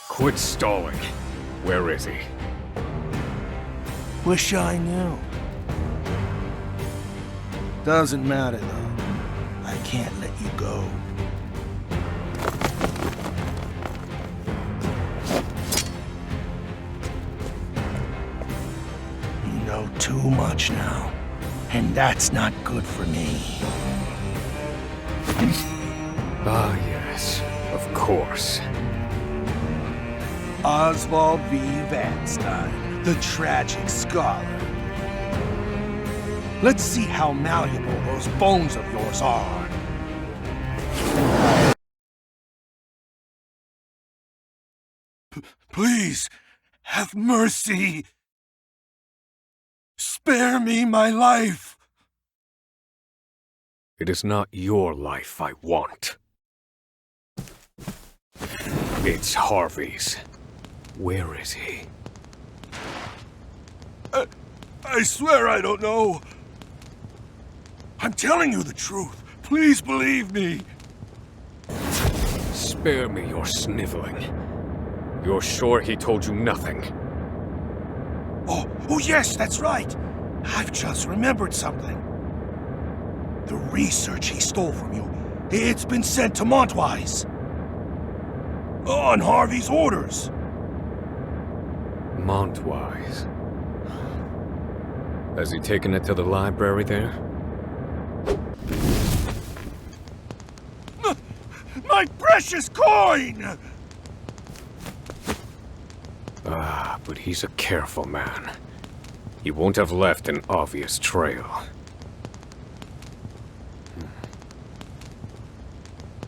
Quit stalling. Where is he? Wish I knew. Doesn't matter, though. I can't let you go. You know too much now, and that's not good for me. Ah, yes, of course. Osvald V. Vanstein, the tragic scholar. Let's see how malleable those bones of yours are. Please, have mercy. Spare me my life. It is not your life I want. It's Harvey's. Where is he? I swear I don't know. I'm telling you the truth. Please believe me. Spare me your sniveling. You're sure he told you nothing? Oh yes, that's right. I've just remembered something. The research he stole from you, it's been sent to Montwise. On Harvey's orders. Montwise. Has he taken it to the library there? My precious coin! Ah. but he's a careful man. He won't have left an obvious trail.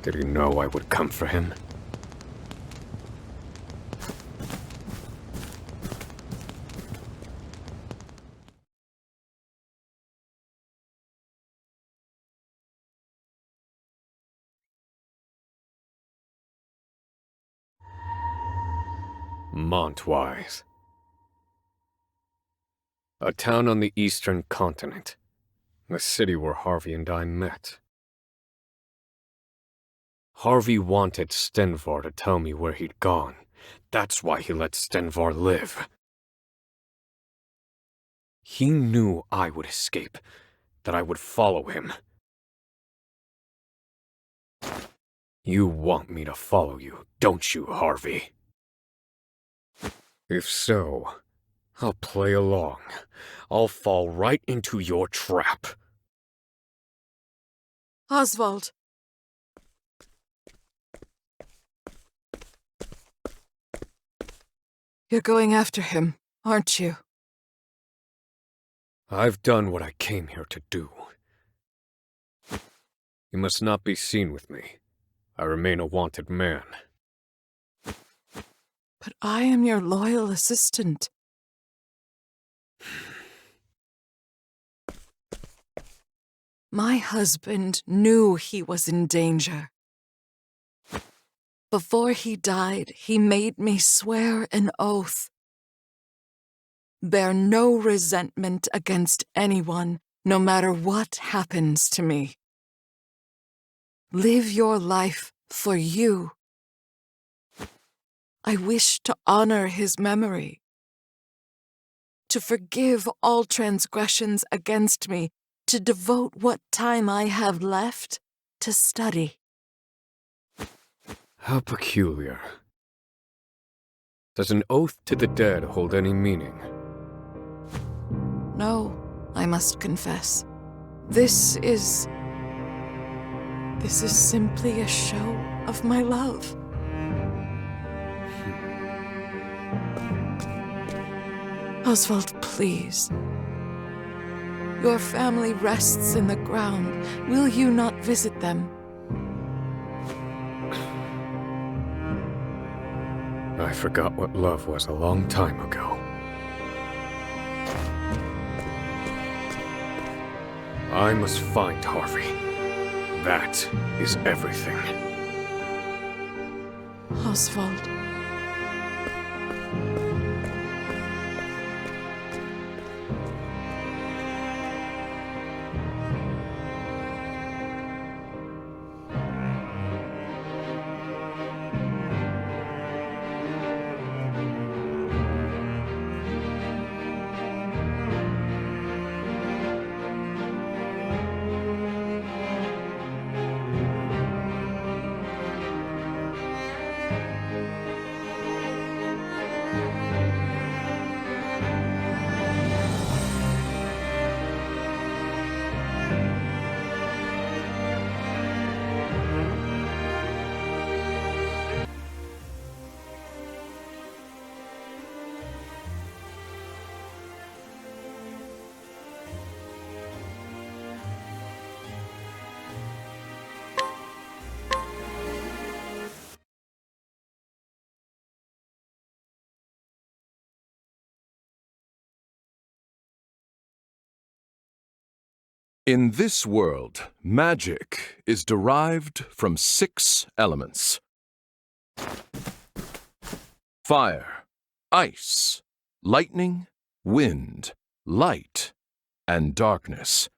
Did he know I would come for him? Montwise. A town on the eastern continent. The city where Harvey and I met. Harvey wanted Stenvar to tell me where he'd gone. That's why he let Stenvar live. He knew I would escape, that I would follow him. You want me to follow you, don't you, Harvey? If so, I'll play along. I'll fall right into your trap. Osvald. You're going after him, aren't you? I've done what I came here to do. You must not be seen with me. I remain a wanted man. But I am your loyal assistant. My husband knew he was in danger. Before he died, he made me swear an oath. Bear no resentment against anyone, no matter what happens to me. Live your life for you. I wish to honor his memory, to forgive all transgressions against me, to devote what time I have left to study. How peculiar. Does an oath to the dead hold any meaning? No, I must confess. This is simply a show of my love. Osvald, please. Your family rests in the ground. Will you not visit them? I forgot what love was a long time ago. I must find Harvey. That is everything. Osvald. In this world, magic is derived from 6 elements. Fire, ice, lightning, wind, light, and darkness.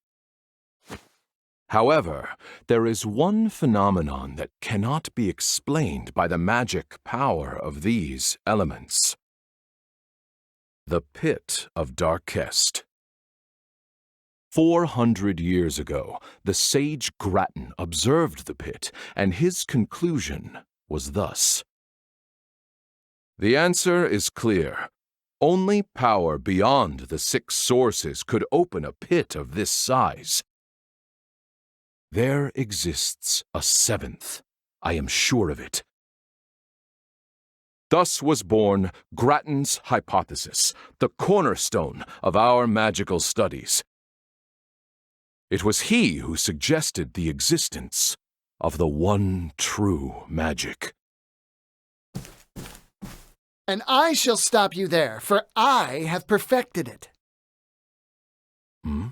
However, there is one phenomenon that cannot be explained by the magic power of these elements. The Pit of Darkest. 400 years ago, the sage Grattan observed the pit, and his conclusion was thus. The answer is clear. Only power beyond the 6 sources could open a pit of this size. There exists a 7th. I am sure of it. Thus was born Grattan's hypothesis, the cornerstone of our magical studies. It was he who suggested the existence of the one true magic. And I shall stop you there, for I have perfected it. Hmm?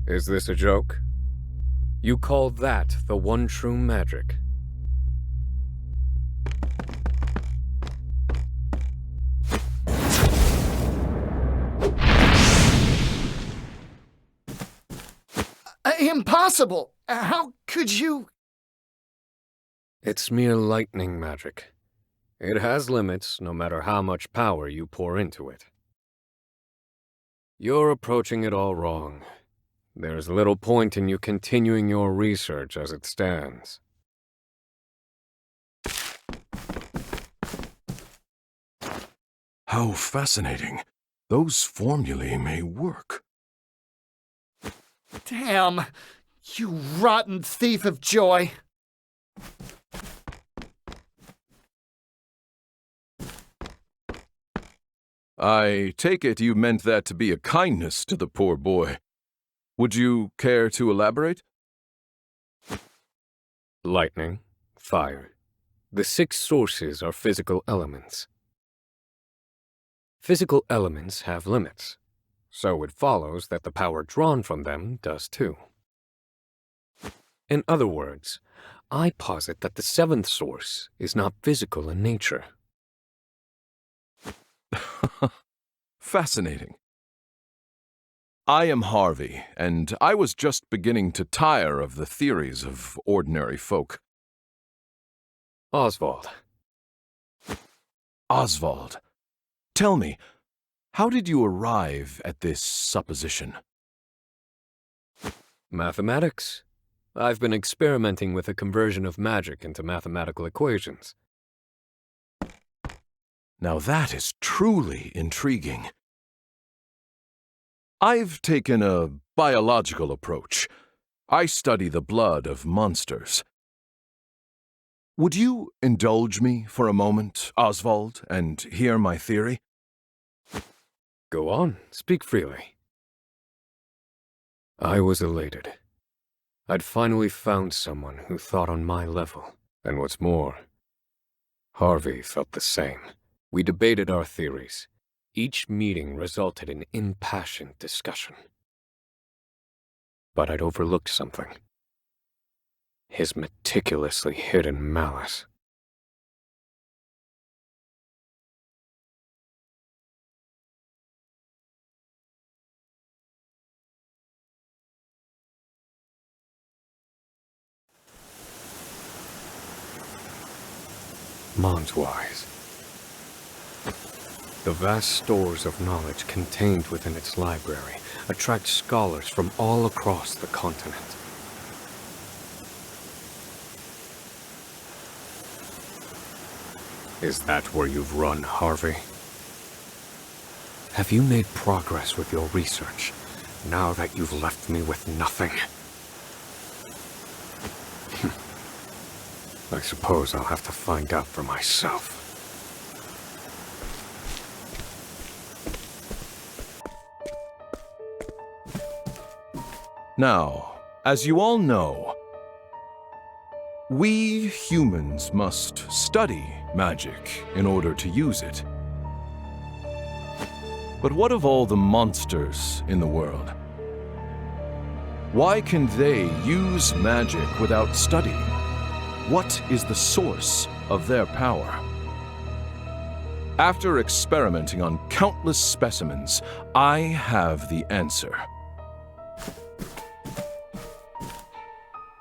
Is this a joke? You call that the one true magic? Impossible! How could you... It's mere lightning magic. It has limits, no matter how much power you pour into it. You're approaching it all wrong. There's little point in you continuing your research as it stands. How fascinating. Those formulae may work. Damn! You rotten thief of joy! I take it you meant that to be a kindness to the poor boy. Would you care to elaborate? Lightning, fire. The 6 sources are physical elements. Physical elements have limits, so it follows that the power drawn from them does too. In other words, I posit that the 7th source is not physical in nature. Fascinating. I am Harvey, and I was just beginning to tire of the theories of ordinary folk. Osvald. Osvald. Tell me, how did you arrive at this supposition? Mathematics. I've been experimenting with the conversion of magic into mathematical equations. Now that is truly intriguing. I've taken a biological approach. I study the blood of monsters. Would you indulge me for a moment, Osvald, and hear my theory? Go on, speak freely. I was elated. I'd finally found someone who thought on my level, and what's more, Harvey felt the same. We debated our theories. Each meeting resulted in impassioned discussion. But I'd overlooked something. His meticulously hidden malice. Montwise. The vast stores of knowledge contained within its library attract scholars from all across the continent. Is that where you've run, Harvey? Have you made progress with your research, now that you've left me with nothing? I suppose I'll have to find out for myself. Now, as you all know, we humans must study magic in order to use it. But what of all the monsters in the world? Why can they use magic without studying? What is the source of their power? After experimenting on countless specimens, I have the answer.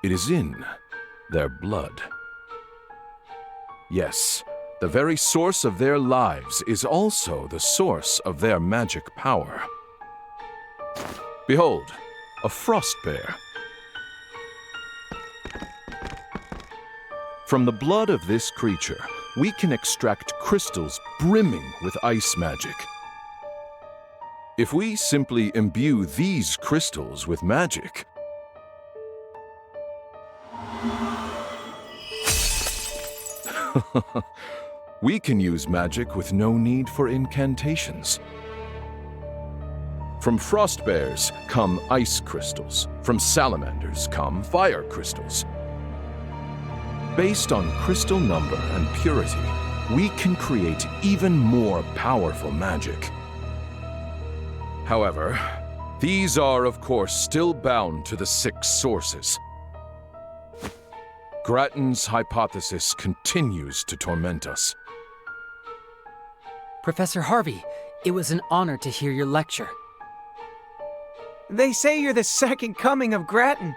It is in their blood. Yes, the very source of their lives is also the source of their magic power. Behold, a frost bear. From the blood of this creature, we can extract crystals brimming with ice magic. If we simply imbue these crystals with magic, we can use magic with no need for incantations. From frost bears come ice crystals. From salamanders come fire crystals. Based on crystal number and purity, we can create even more powerful magic. However, these are, of course, still bound to the 6 sources. Grattan's hypothesis continues to torment us. Professor Harvey, it was an honor to hear your lecture. They say you're the second coming of Grattan.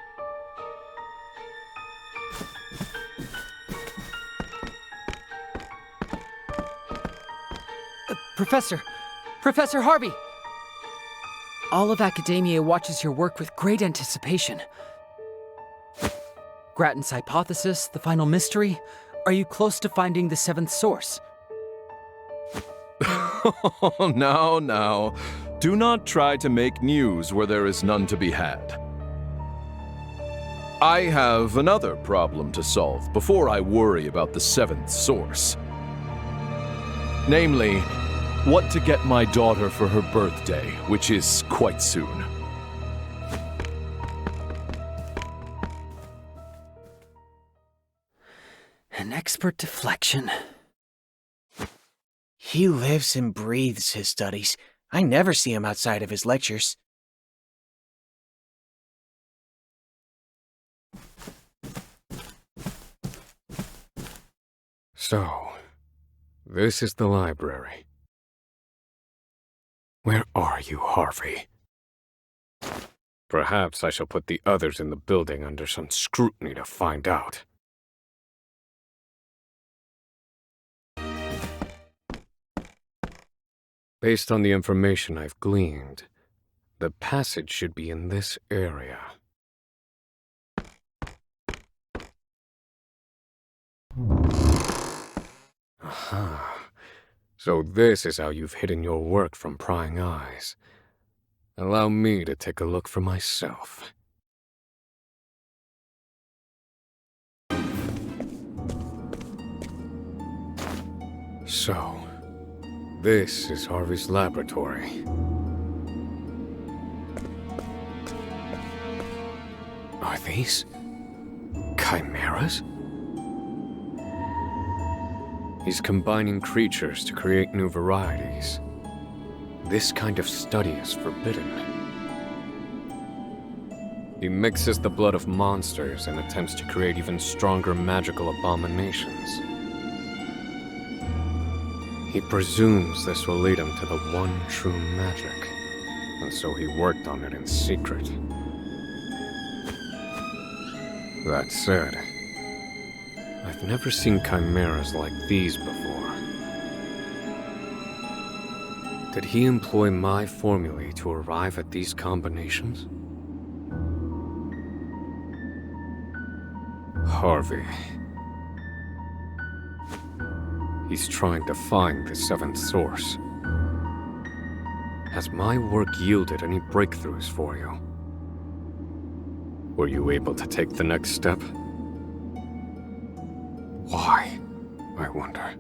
Professor Harvey! All of academia watches your work with great anticipation. Grattan's hypothesis, the final mystery. Are you close to finding the 7th source? Now. Do not try to make news where there is none to be had. I have another problem to solve before I worry about the 7th source. Namely, what to get my daughter for her birthday, which is quite soon. An expert deflection. He lives and breathes his studies. I never see him outside of his lectures. So, this is the library. Where are you, Harvey? Perhaps I shall put the others in the building under some scrutiny to find out. Based on the information I've gleaned, the passage should be in this area. Aha. So this is how you've hidden your work from prying eyes. Allow me to take a look for myself. So, this is Harvey's laboratory. Are these chimeras? He's combining creatures to create new varieties. This kind of study is forbidden. He mixes the blood of monsters and attempts to create even stronger magical abominations. He presumes this will lead him to the one true magic, and so he worked on it in secret. That said, I've never seen chimeras like these before. Did he employ my formulae to arrive at these combinations? Harvey. He's trying to find the 7th source. Has my work yielded any breakthroughs for you? Were you able to take the next step? Why, I wonder?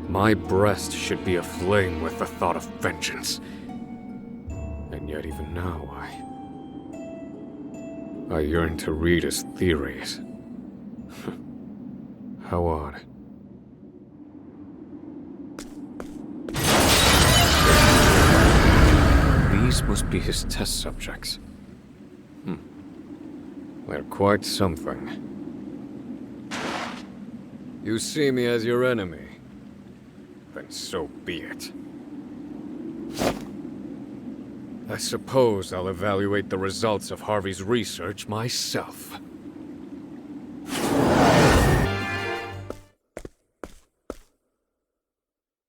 My breast should be aflame with the thought of vengeance. And yet even now, I yearn to read his theories. How odd. These must be his test subjects. They're quite something. You see me as your enemy. Then so be it. I suppose I'll evaluate the results of Harvey's research myself.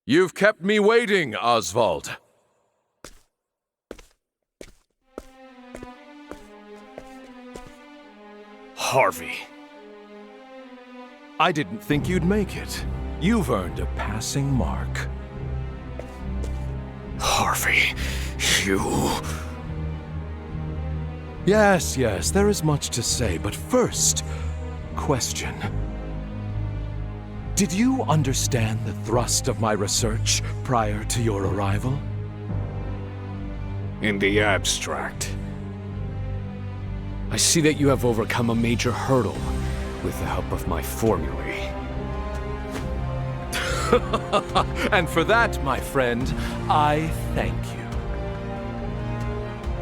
You've kept me waiting, Osvald. Harvey. I didn't think you'd make it. You've earned a passing mark. Harvey, you... Yes, there is much to say, but first, question. Did you understand the thrust of my research prior to your arrival? In the abstract. I see that you have overcome a major hurdle with the help of my formulae. And for that, my friend, I thank you.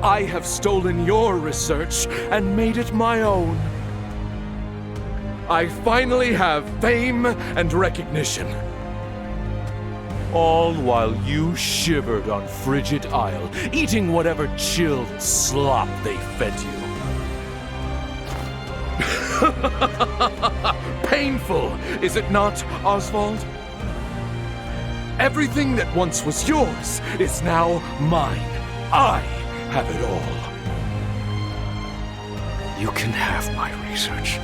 I have stolen your research and made it my own. I finally have fame and recognition. All while you shivered on Frigid Isle, eating whatever chilled slop they fed you. Painful, is it not, Osvald? Everything that once was yours is now mine. I have it all. You can have my research.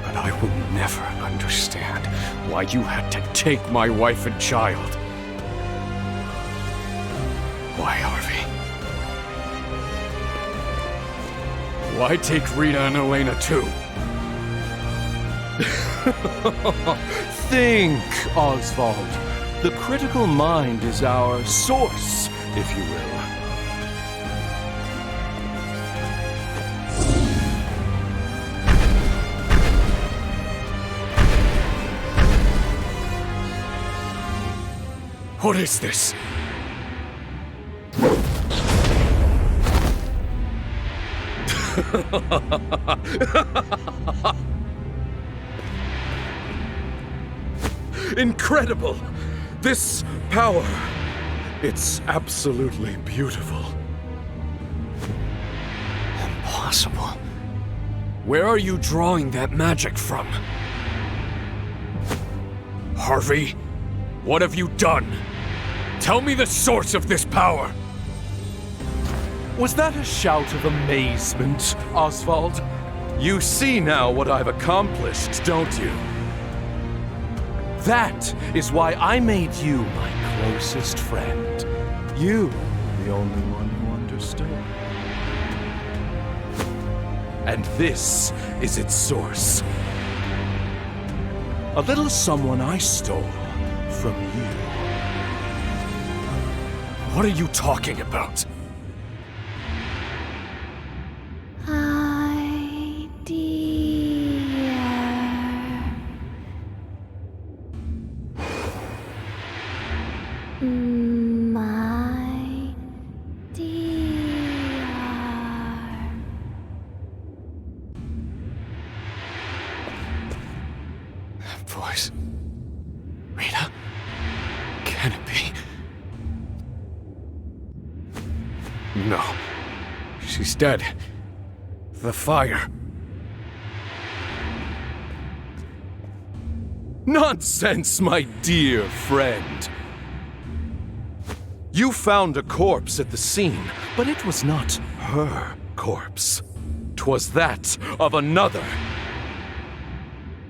But I will never understand why you had to take my wife and child. Why, Harvey? Why take Rita and Elena too? Think, Osvald. The critical mind is our source, if you will. What is this? Incredible! This power, it's absolutely beautiful. Impossible. Where are you drawing that magic from? Harvey, what have you done? Tell me the source of this power! Was that a shout of amazement, Osvald? You see now what I've accomplished, don't you? That is why I made you my closest friend. You, the only one who understood. And this is its source. A little someone I stole from you. What are you talking about? Voice. Rita? Can it be? No. She's dead. The fire. Nonsense, my dear friend. You found a corpse at the scene, but it was not her corpse. 'Twas that of another.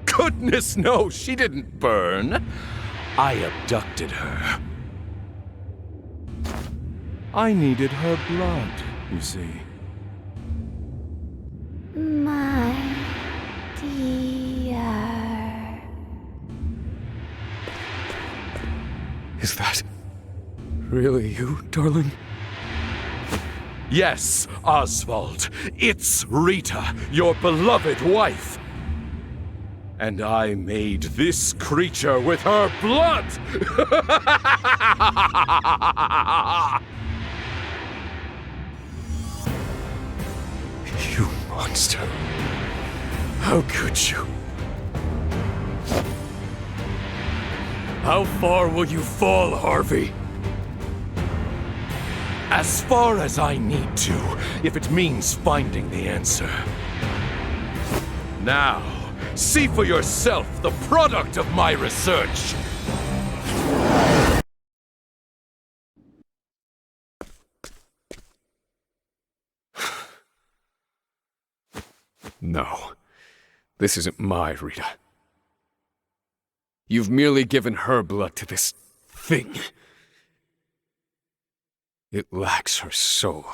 Goodness knows she didn't burn. I abducted her. I needed her blood, you see. My dear. Is that really you, darling? Yes, Osvald. It's Rita, your beloved wife. And I made this creature with her blood! You monster. How could you? How far will you fall, Harvey? As far as I need to, if it means finding the answer. Now, see for yourself the product of my research. No. This isn't my Rita. You've merely given her blood to this thing. It lacks her soul.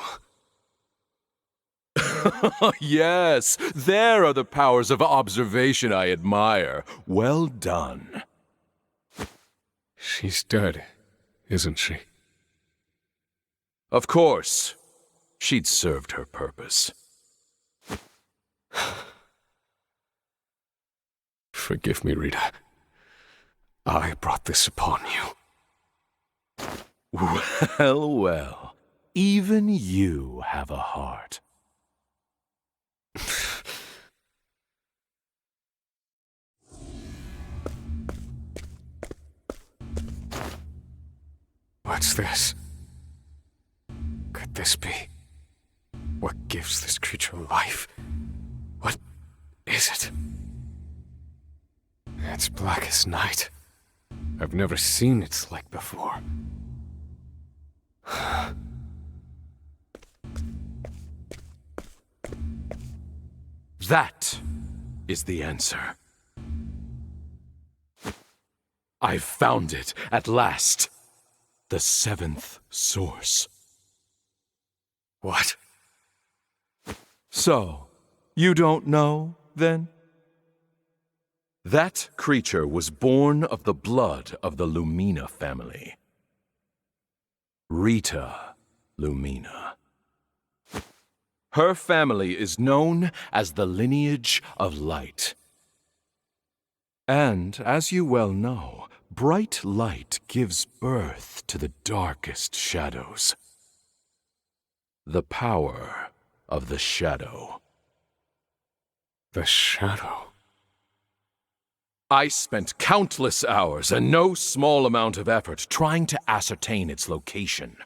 Yes, there are the powers of observation I admire. Well done. She's dead, isn't she? Of course. She'd served her purpose. Forgive me, Rita. I brought this upon you. Well, well. Even you have a heart. What's this? Could this be? What gives this creature life? What is it? It's black as night. I've never seen its like before. That is the answer. I've found it at last. The seventh source. What? So, you don't know, then? That creature was born of the blood of the Lumina family. Rita Lumina. Her family is known as the lineage of light. And, as you well know, bright light gives birth to the darkest shadows. The power of the shadow. The shadow? I spent countless hours and no small amount of effort trying to ascertain its location.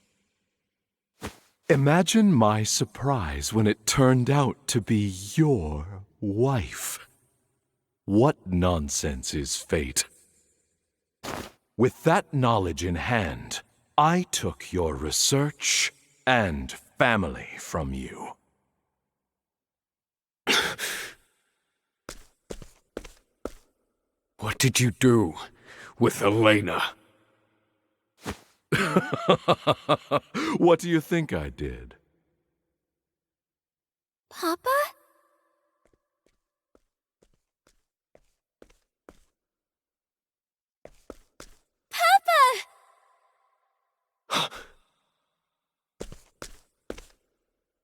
Imagine my surprise when it turned out to be your wife. What nonsense is fate? With that knowledge in hand, I took your research and family from you. What did you do with Elena? What do you think I did? Papa? Papa!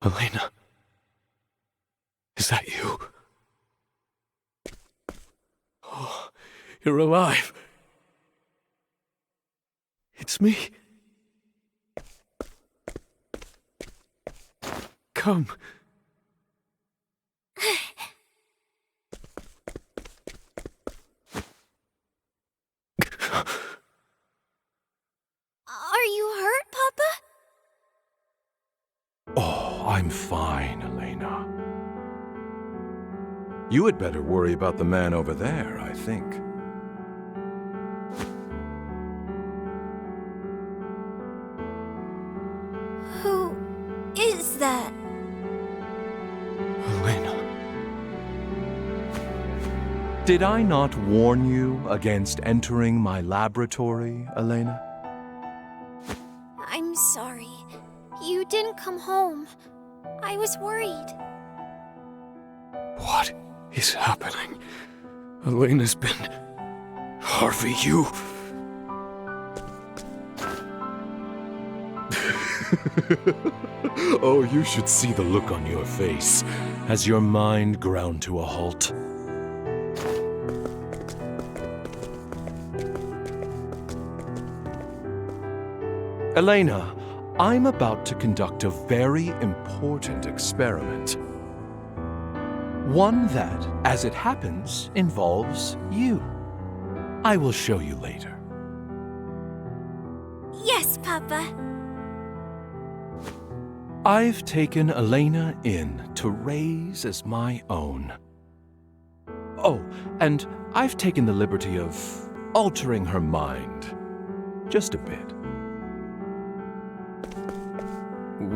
Elena? Is that you? Oh, you're alive. It's me. Come. Are you hurt, Papa? Oh, I'm fine, Elena. You had better worry about the man over there, I think. Who is that? Elena. Did I not warn you against entering my laboratory, Elena? I'm sorry. You didn't come home. I was worried. What is happening? Elena's been... Harvey, you... Oh, you should see the look on your face as your mind ground to a halt. Elena, I'm about to conduct a very important experiment. One that, as it happens, involves you. I will show you later. Yes, Papa. I've taken Elena in to raise as my own. Oh, and I've taken the liberty of altering her mind. Just a bit.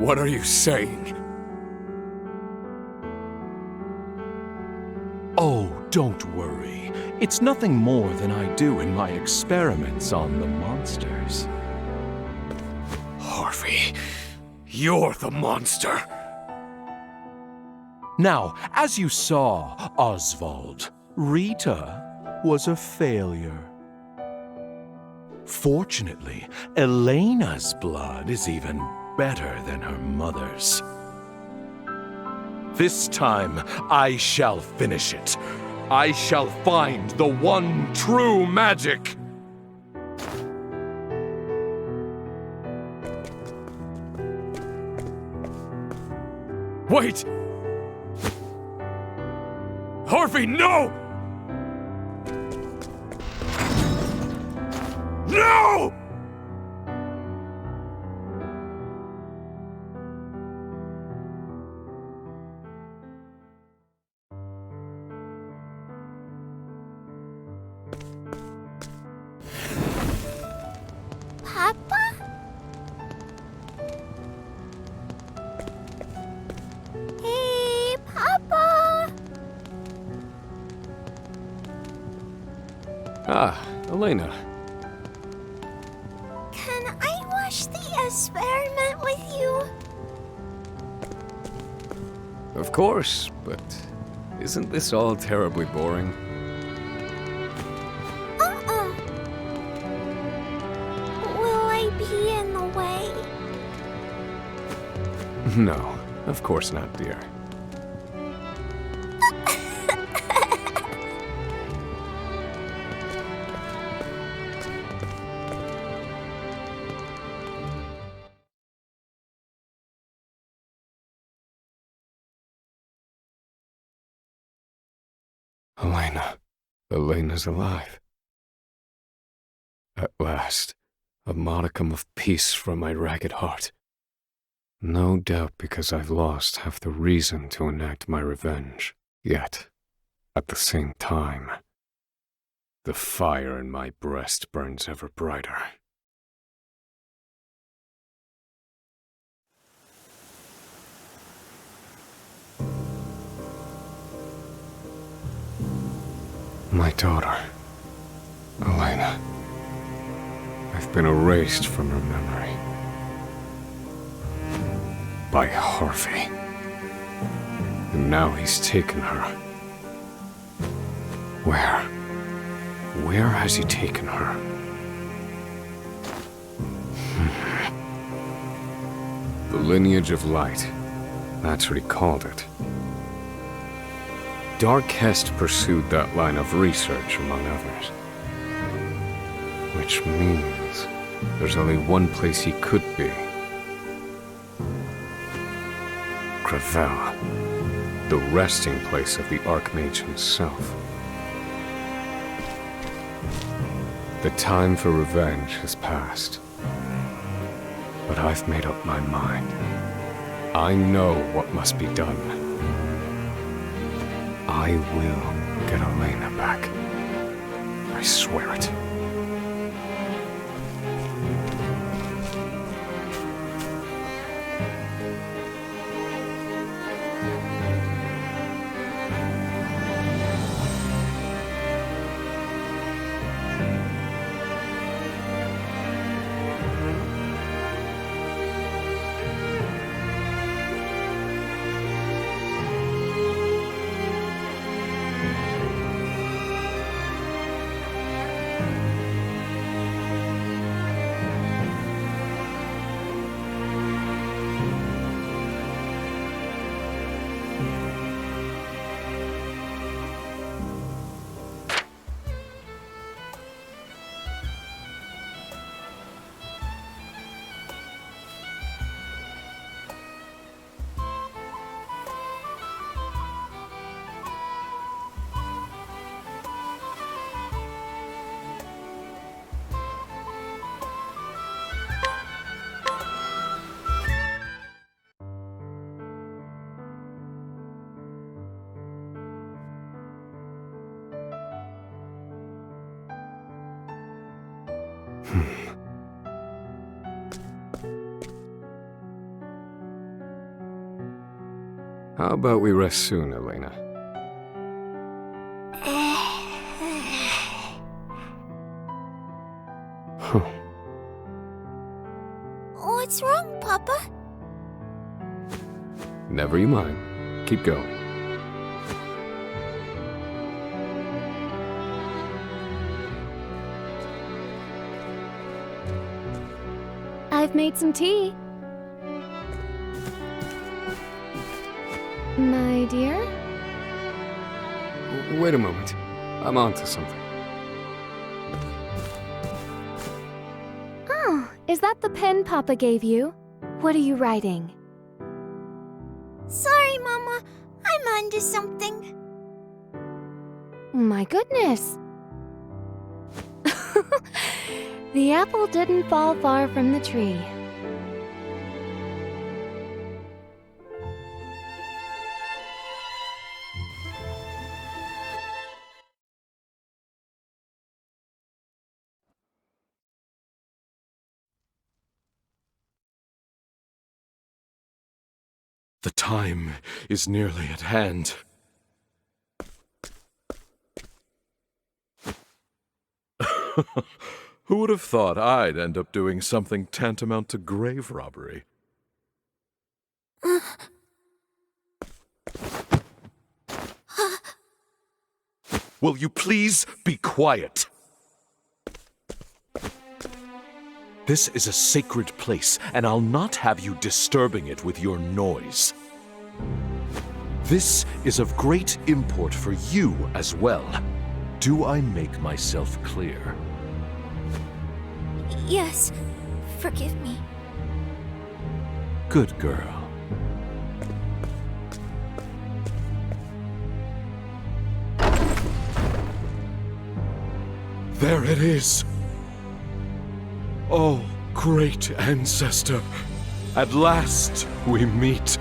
What are you saying? Oh, don't worry. It's nothing more than I do in my experiments on the monsters. Harvey, you're the monster. Now, as you saw, Osvald, Rita was a failure. Fortunately, Elena's blood is even better than her mother's. This time, I shall finish it. I shall find the one true magic. Wait! Harvey, no! No! Papa? Hey, Papa! Ah, Elena. Can I watch the experiment with you? Of course, but isn't this all terribly boring? Will I be in the way? No, of course not, dear. Elena. Elena's alive. At last, a modicum of peace from my ragged heart. No doubt because I've lost half the reason to enact my revenge. Yet, at the same time, the fire in my breast burns ever brighter. My daughter, Elena. I've been erased from her memory. By Harvey. And now he's taken her. Where? Where has he taken her? The lineage of light. That's what he called it. Dark Hest pursued that line of research, among others. Which means there's only one place he could be. Gravel, the resting place of the Archmage himself. The time for revenge has passed. But I've made up my mind. I know what must be done. I will get Elena back. I swear it. How about we rest soon, Elena? What's wrong, Papa? Never you mind. Keep going. I've made some tea. My dear? Wait a moment. I'm onto something. Oh, is that the pen Papa gave you? What are you writing? Sorry, Mama. I'm onto something. My goodness. The apple didn't fall far from the tree. The time is nearly at hand. Who would have thought I'd end up doing something tantamount to grave robbery? Will you please be quiet? This is a sacred place, and I'll not have you disturbing it with your noise. This is of great import for you as well. Do I make myself clear? Yes. Forgive me. Good girl. There it is. Oh, great ancestor. At last we meet.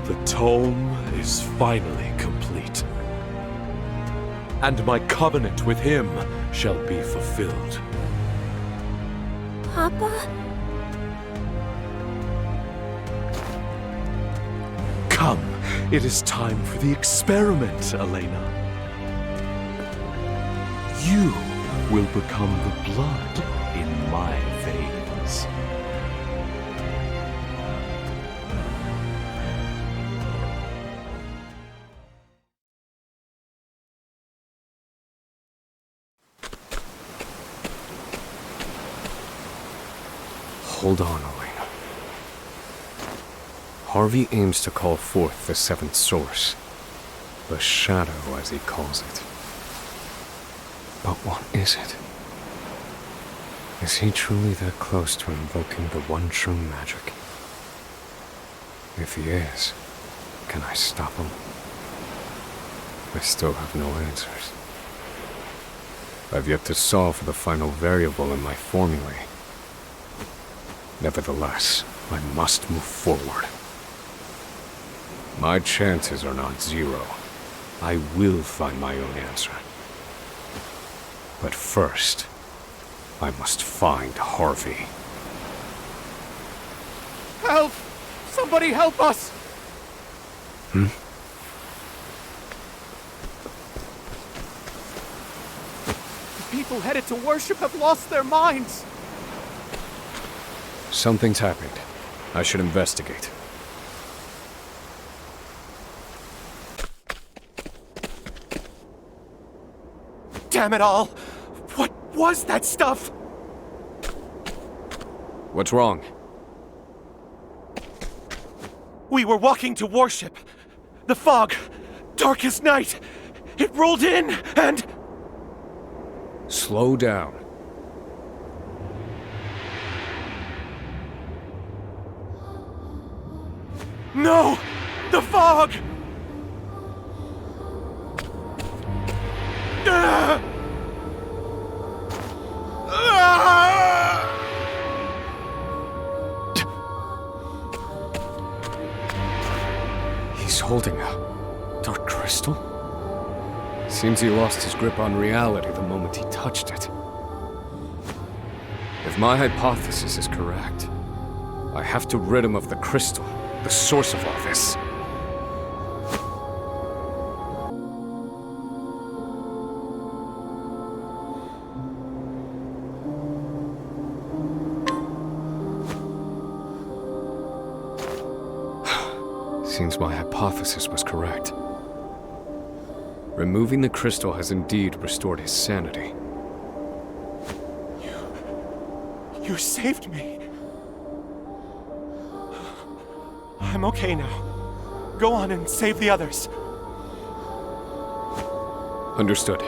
The tome is finally complete. And my covenant with him shall be fulfilled. Papa? Come, it is time for the experiment, Elena. You will become the blood in my veins. Hold on, Elena. Harvey aims to call forth the seventh source. The shadow, as he calls it. But what is it? Is he truly that close to invoking the one true magic? If he is, can I stop him? I still have no answers. I've yet to solve for the final variable in my formulae. Nevertheless, I must move forward. My chances are not zero. I will find my own answer. But first, I must find Harvey. Help! Somebody help us! The people headed to worship have lost their minds! Something's happened. I should investigate. Damn it all! What was that stuff? What's wrong? We were walking to worship. The fog, dark as night. It rolled in and... Slow down. No! The fog! Ah! Ah! He's holding a dark crystal? Seems he lost his grip on reality the moment he touched it. If my hypothesis is correct, I have to rid him of the crystal, the source of all this. seems my hypothesis was correct. Removing the crystal has indeed restored his sanity. You saved me. I'm okay now. Go on and save the others. Understood.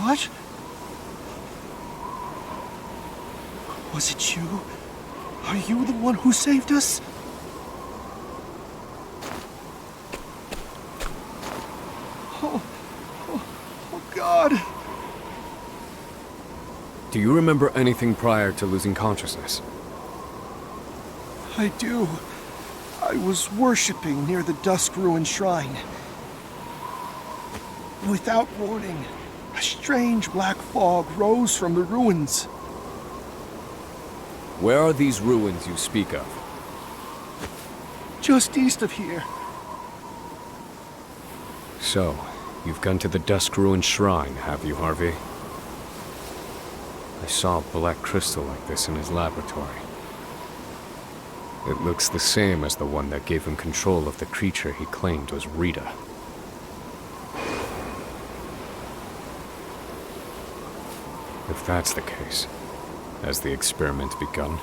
What? Was it you? Are you the one who saved us? Oh, God! Do you remember anything prior to losing consciousness? I do. I was worshipping near the dusk-ruined shrine. Without warning, a strange black fog rose from the ruins. Where are these ruins you speak of? Just east of here. So, you've gone to the dusk-ruined shrine, have you, Harvey? I saw a black crystal like this in his laboratory. It looks the same as the one that gave him control of the creature he claimed was Rita. If that's the case, has the experiment begun?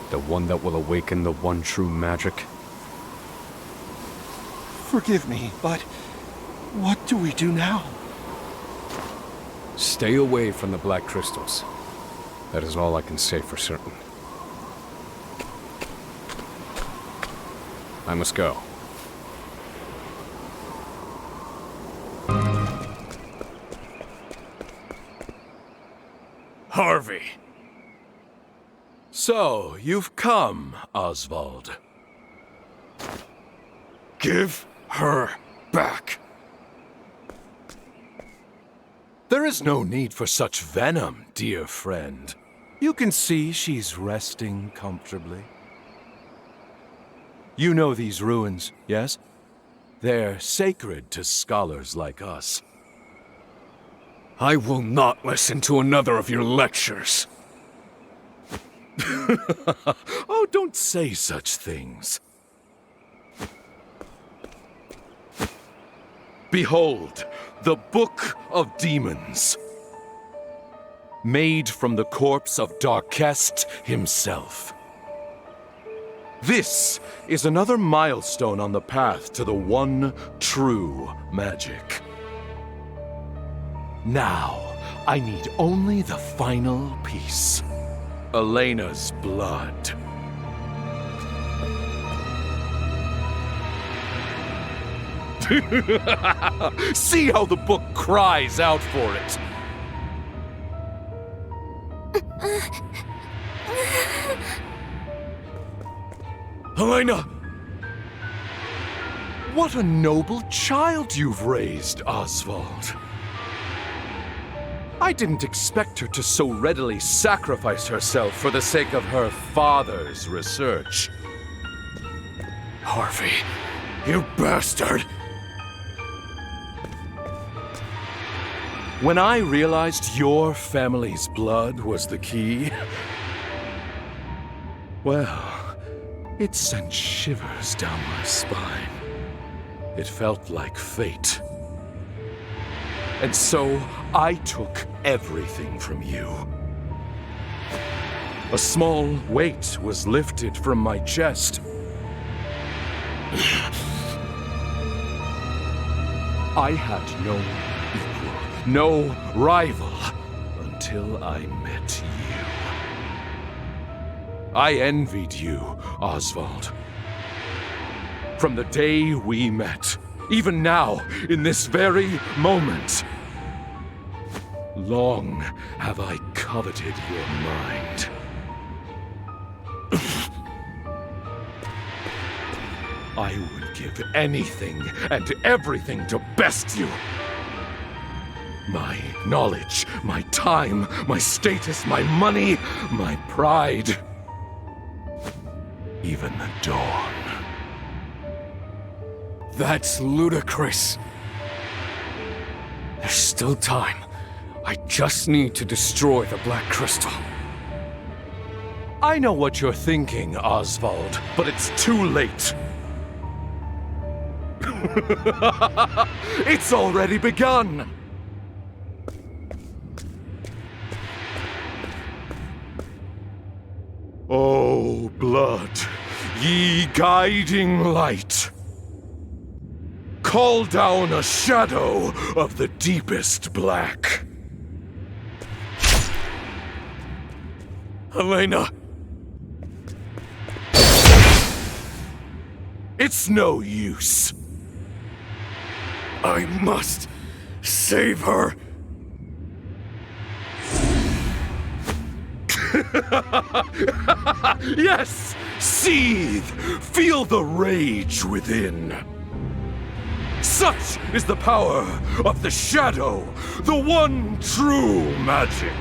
The one that will awaken the one true magic? Forgive me, but what do we do now? Stay away from the black crystals. That is all I can say for certain. I must go. Harvey. So, you've come, Osvald. Give her back. There is no need for such venom, dear friend. You can see she's resting comfortably. You know these ruins, yes? They're sacred to scholars like us. I will not listen to another of your lectures. Oh, don't say such things. Behold, the Book of Demons. Made from the corpse of Darkest himself. This is another milestone on the path to the one true magic. Now, I need only the final piece. Elena's blood. See how the book cries out for it. Elena! What a noble child you've raised, Osvald. I didn't expect her to so readily sacrifice herself for the sake of her father's research. Harvey, you bastard! When I realized your family's blood was the key, well, it sent shivers down my spine. It felt like fate. And so, I took everything from you. A small weight was lifted from my chest. I had no equal, no rival, until I met you. I envied you, Osvald. From the day we met, even now, in this very moment. Long have I coveted your mind. I would give anything and everything to best you. My knowledge, my time, my status, my money, my pride. Even the dawn. That's ludicrous. There's still time. I just need to destroy the Black Crystal. I know what you're thinking, Osvald, but it's too late. It's already begun! O blood, ye guiding light, call down a shadow of the deepest black. Elena! It's no use. I must save her. Yes! Seethe! Feel the rage within. Such is the power of the shadow, the one true magic.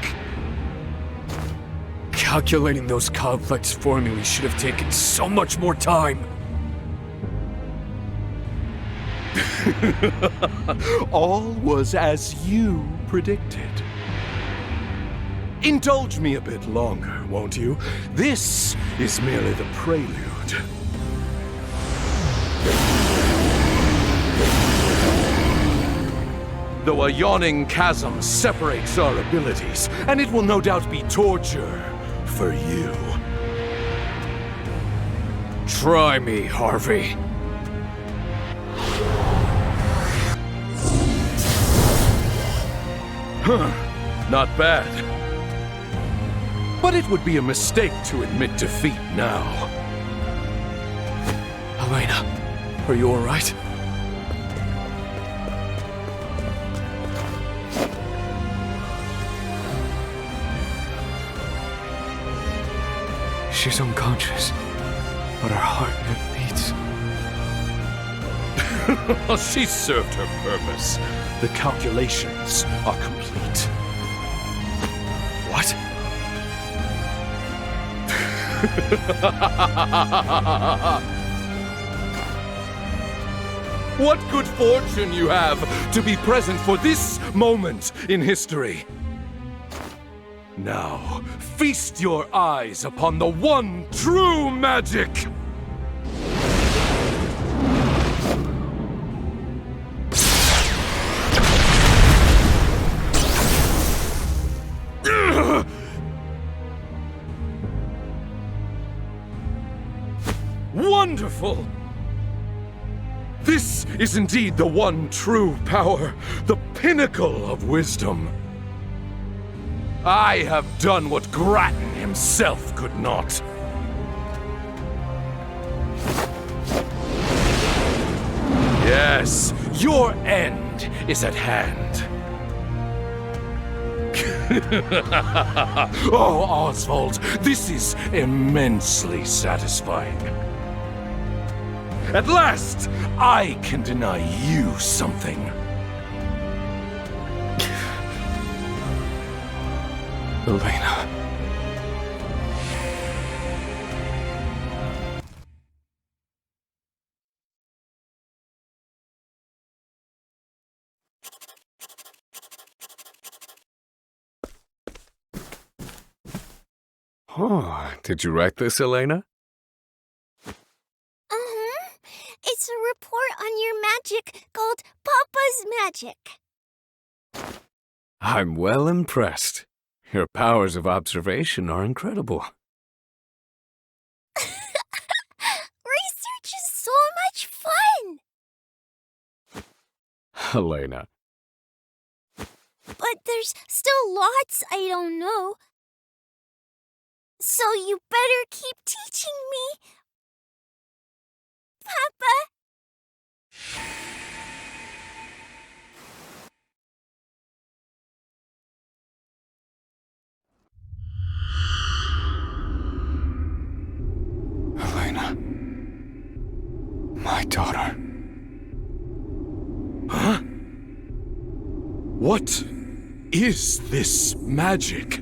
Calculating those complex formulas should have taken so much more time. All was as you predicted. Indulge me a bit longer, won't you? This is merely the prelude. Though a yawning chasm separates our abilities, and it will no doubt be torture for you. Try me, Harvey. Huh, not bad. But it would be a mistake to admit defeat now. Elena, are you all right? She's unconscious, but her heart beats. She served her purpose. The calculations are complete. What? What good fortune you have to be present for this moment in history. Now, feast your eyes upon the one true magic! Wonderful! This is indeed the one true power, the pinnacle of wisdom. I have done what Grattan himself could not. Yes, your end is at hand. Oh, Osvald, this is immensely satisfying. At last, I can deny you something. Elena. Oh, did you write this, Elena? It's a report on your magic called Papa's Magic. I'm well impressed. Your powers of observation are incredible. Research is so much fun! Elena. But there's still lots I don't know. So you better keep teaching me. Papa! Elena. My daughter. Huh? What is this magic?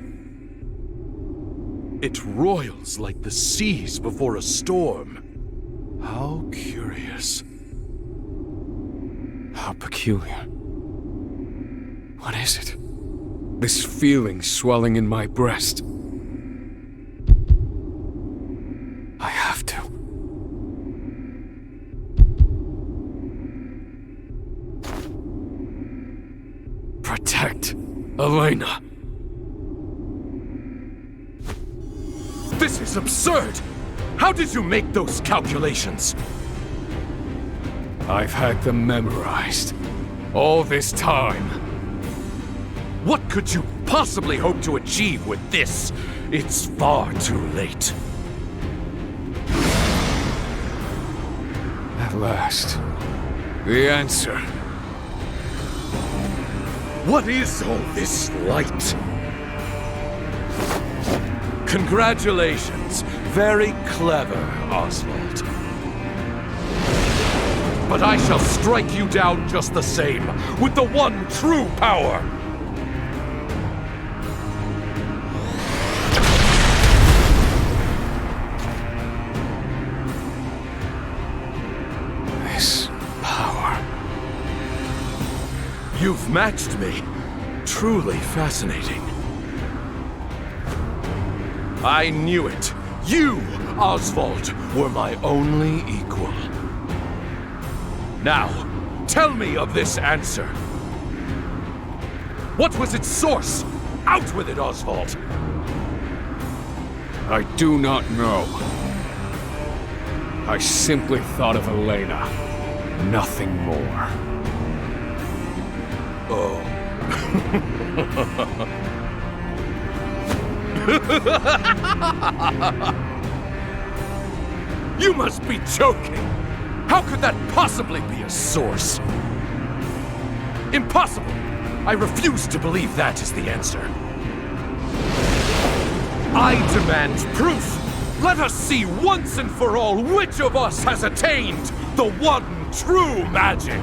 It roils like the seas before a storm. How curious. How peculiar. What is it? This feeling swelling in my breast. I have to. Protect Elena. This is absurd! How did you make those calculations? I've had them memorized. All this time. What could you possibly hope to achieve with this? It's far too late. At last. The answer. What is all this light? Congratulations. Very clever, Osvald. But I shall strike you down just the same, with the one true power! This power. You've matched me. Truly fascinating. I knew it. You, Osvald, were my only equal. Now, tell me of this answer. What was its source? Out with it, Osvald! I do not know. I simply thought of Elena. Nothing more. Oh. You must be joking! How could that possibly be a source? Impossible! I refuse to believe that is the answer. I demand proof! Let us see once and for all which of us has attained the one true magic!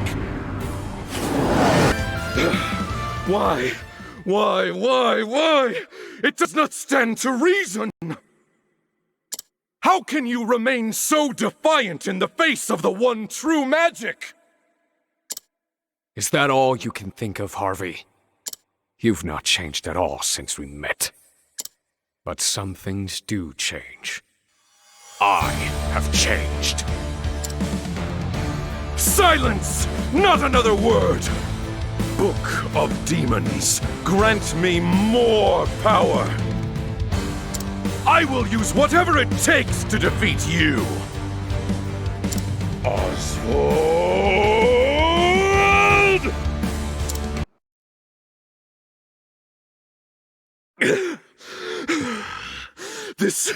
Why? Why? It does not stand to reason! How can you remain so defiant in the face of the one true magic? Is that all you can think of, Harvey? You've not changed at all since we met. But some things do change. I have changed. Silence! Not another word! Book of Demons, grant me more power! I will use whatever it takes to defeat you! Oswald! This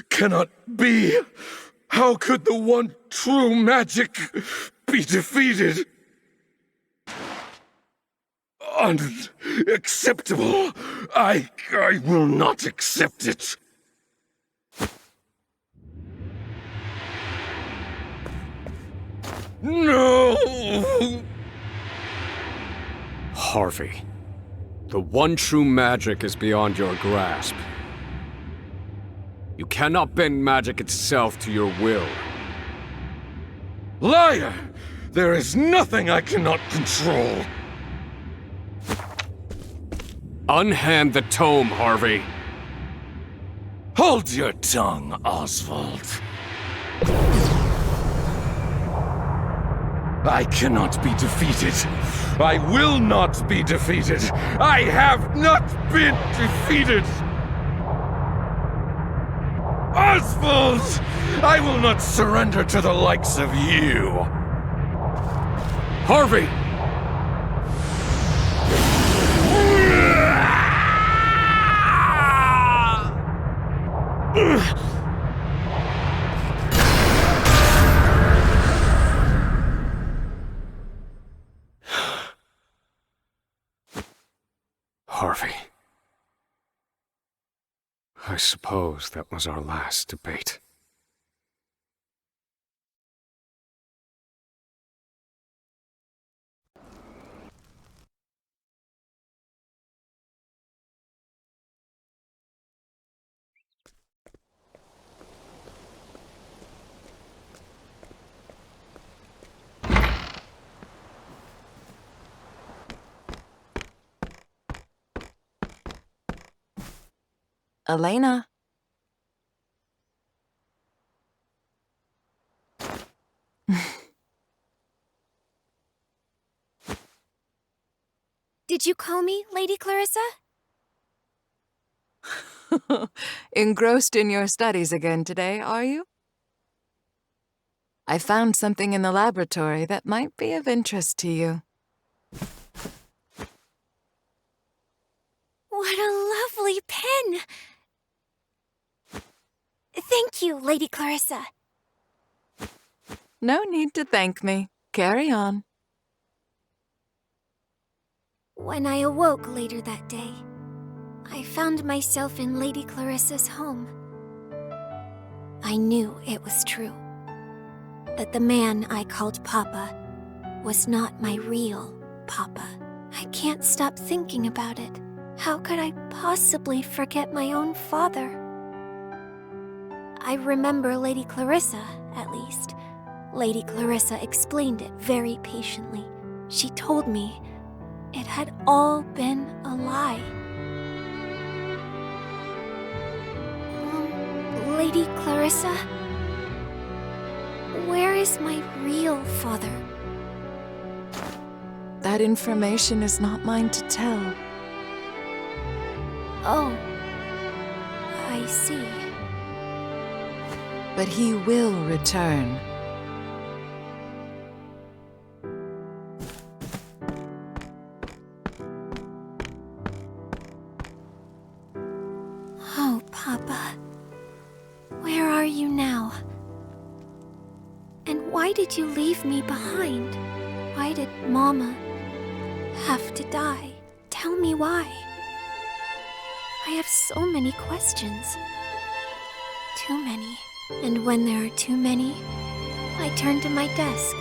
cannot be! How could the one true magic be defeated? Unacceptable! I will not accept it! No! Harvey, the one true magic is beyond your grasp. You cannot bend magic itself to your will. Liar! There is nothing I cannot control! Unhand the tome, Harvey. Hold your tongue, Osvald. I cannot be defeated. I will not be defeated. I have not been defeated. Osvald! I will not surrender to the likes of you. Harvey! Harvey. I suppose that was our last debate. Elena. Did you call me, Lady Clarissa? Engrossed in your studies again today, are you? I found something in the laboratory that might be of interest to you. What a lovely pen! Thank you, Lady Clarissa. No need to thank me. Carry on. When I awoke later that day, I found myself in Lady Clarissa's home. I knew it was true. That the man I called Papa was not my real Papa. I can't stop thinking about it. How could I possibly forget my own father? I remember Lady Clarissa, at least. Lady Clarissa explained it very patiently. She told me it had all been a lie. Lady Clarissa? Where is my real father? That information is not mine to tell. Oh, I see. But he will return. Oh, Papa. Where are you now? And why did you leave me behind? Why did Mama have to die? Tell me why. I have so many questions. Too many. And when there are too many, I turn to my desk.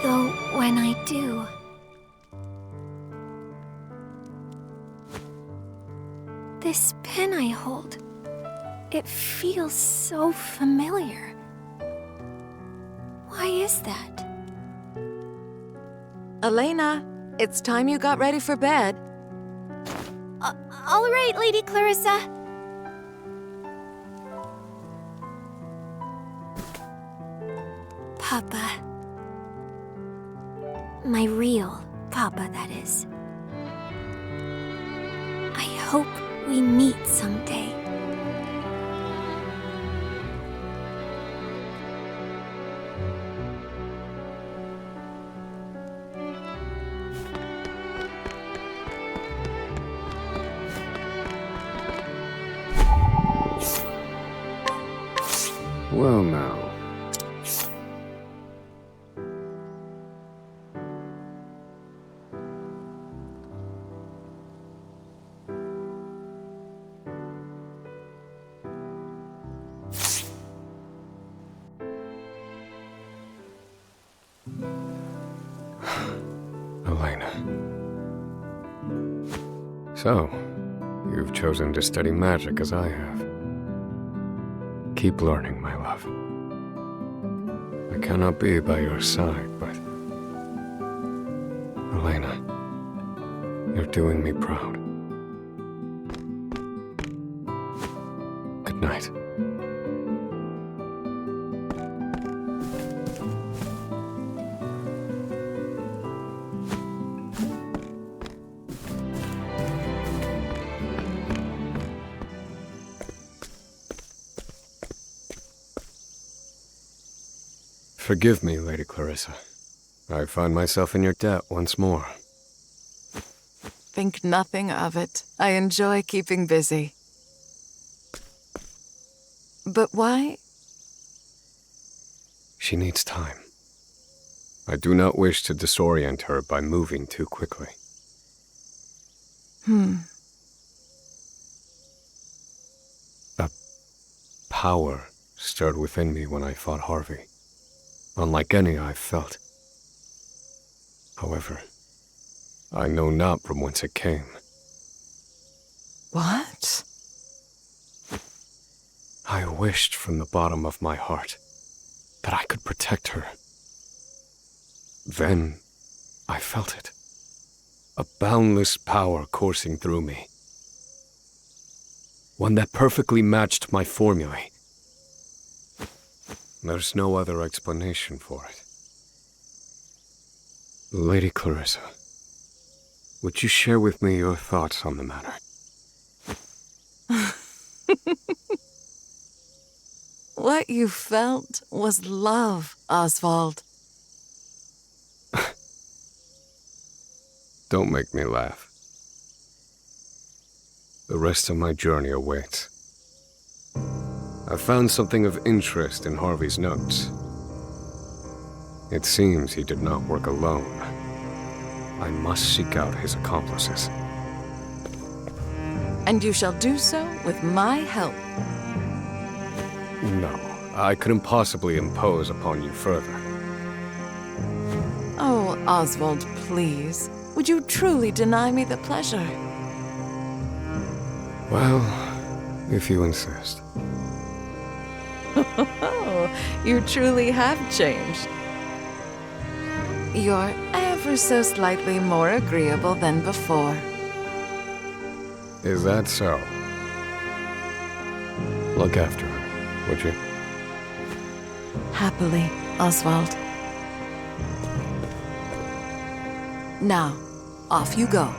Though when I do... This pen I hold, it feels so familiar. Why is that? Elena, it's time you got ready for bed. All right, Lady Clarissa. Papa. My real Papa, that is. I hope we meet someday. Well now. Elena. So, you've chosen to study magic as I have. Keep learning, my love. I cannot be by your side, but... Elena, you're doing me proud. Good night. Forgive me, Lady Clarissa. I find myself in your debt once more. Think nothing of it. I enjoy keeping busy. But why? She needs time. I do not wish to disorient her by moving too quickly. A power stirred within me when I fought Harvey. Unlike any I've felt. However, I know not from whence it came. What? I wished from the bottom of my heart that I could protect her. Then I felt it. A boundless power coursing through me. One that perfectly matched my formulae. There's no other explanation for it. Lady Clarissa, would you share with me your thoughts on the matter? What you felt was love, Osvald. Don't make me laugh. The rest of my journey awaits. I found something of interest in Harvey's notes. It seems he did not work alone. I must seek out his accomplices. And you shall do so with my help. No, I couldn't possibly impose upon you further. Oh, Osvald, please. Would you truly deny me the pleasure? Well, if you insist. You truly have changed. You're ever so slightly more agreeable than before. Is that so? Look after her, would you? Happily, Osvald. Now, off you go.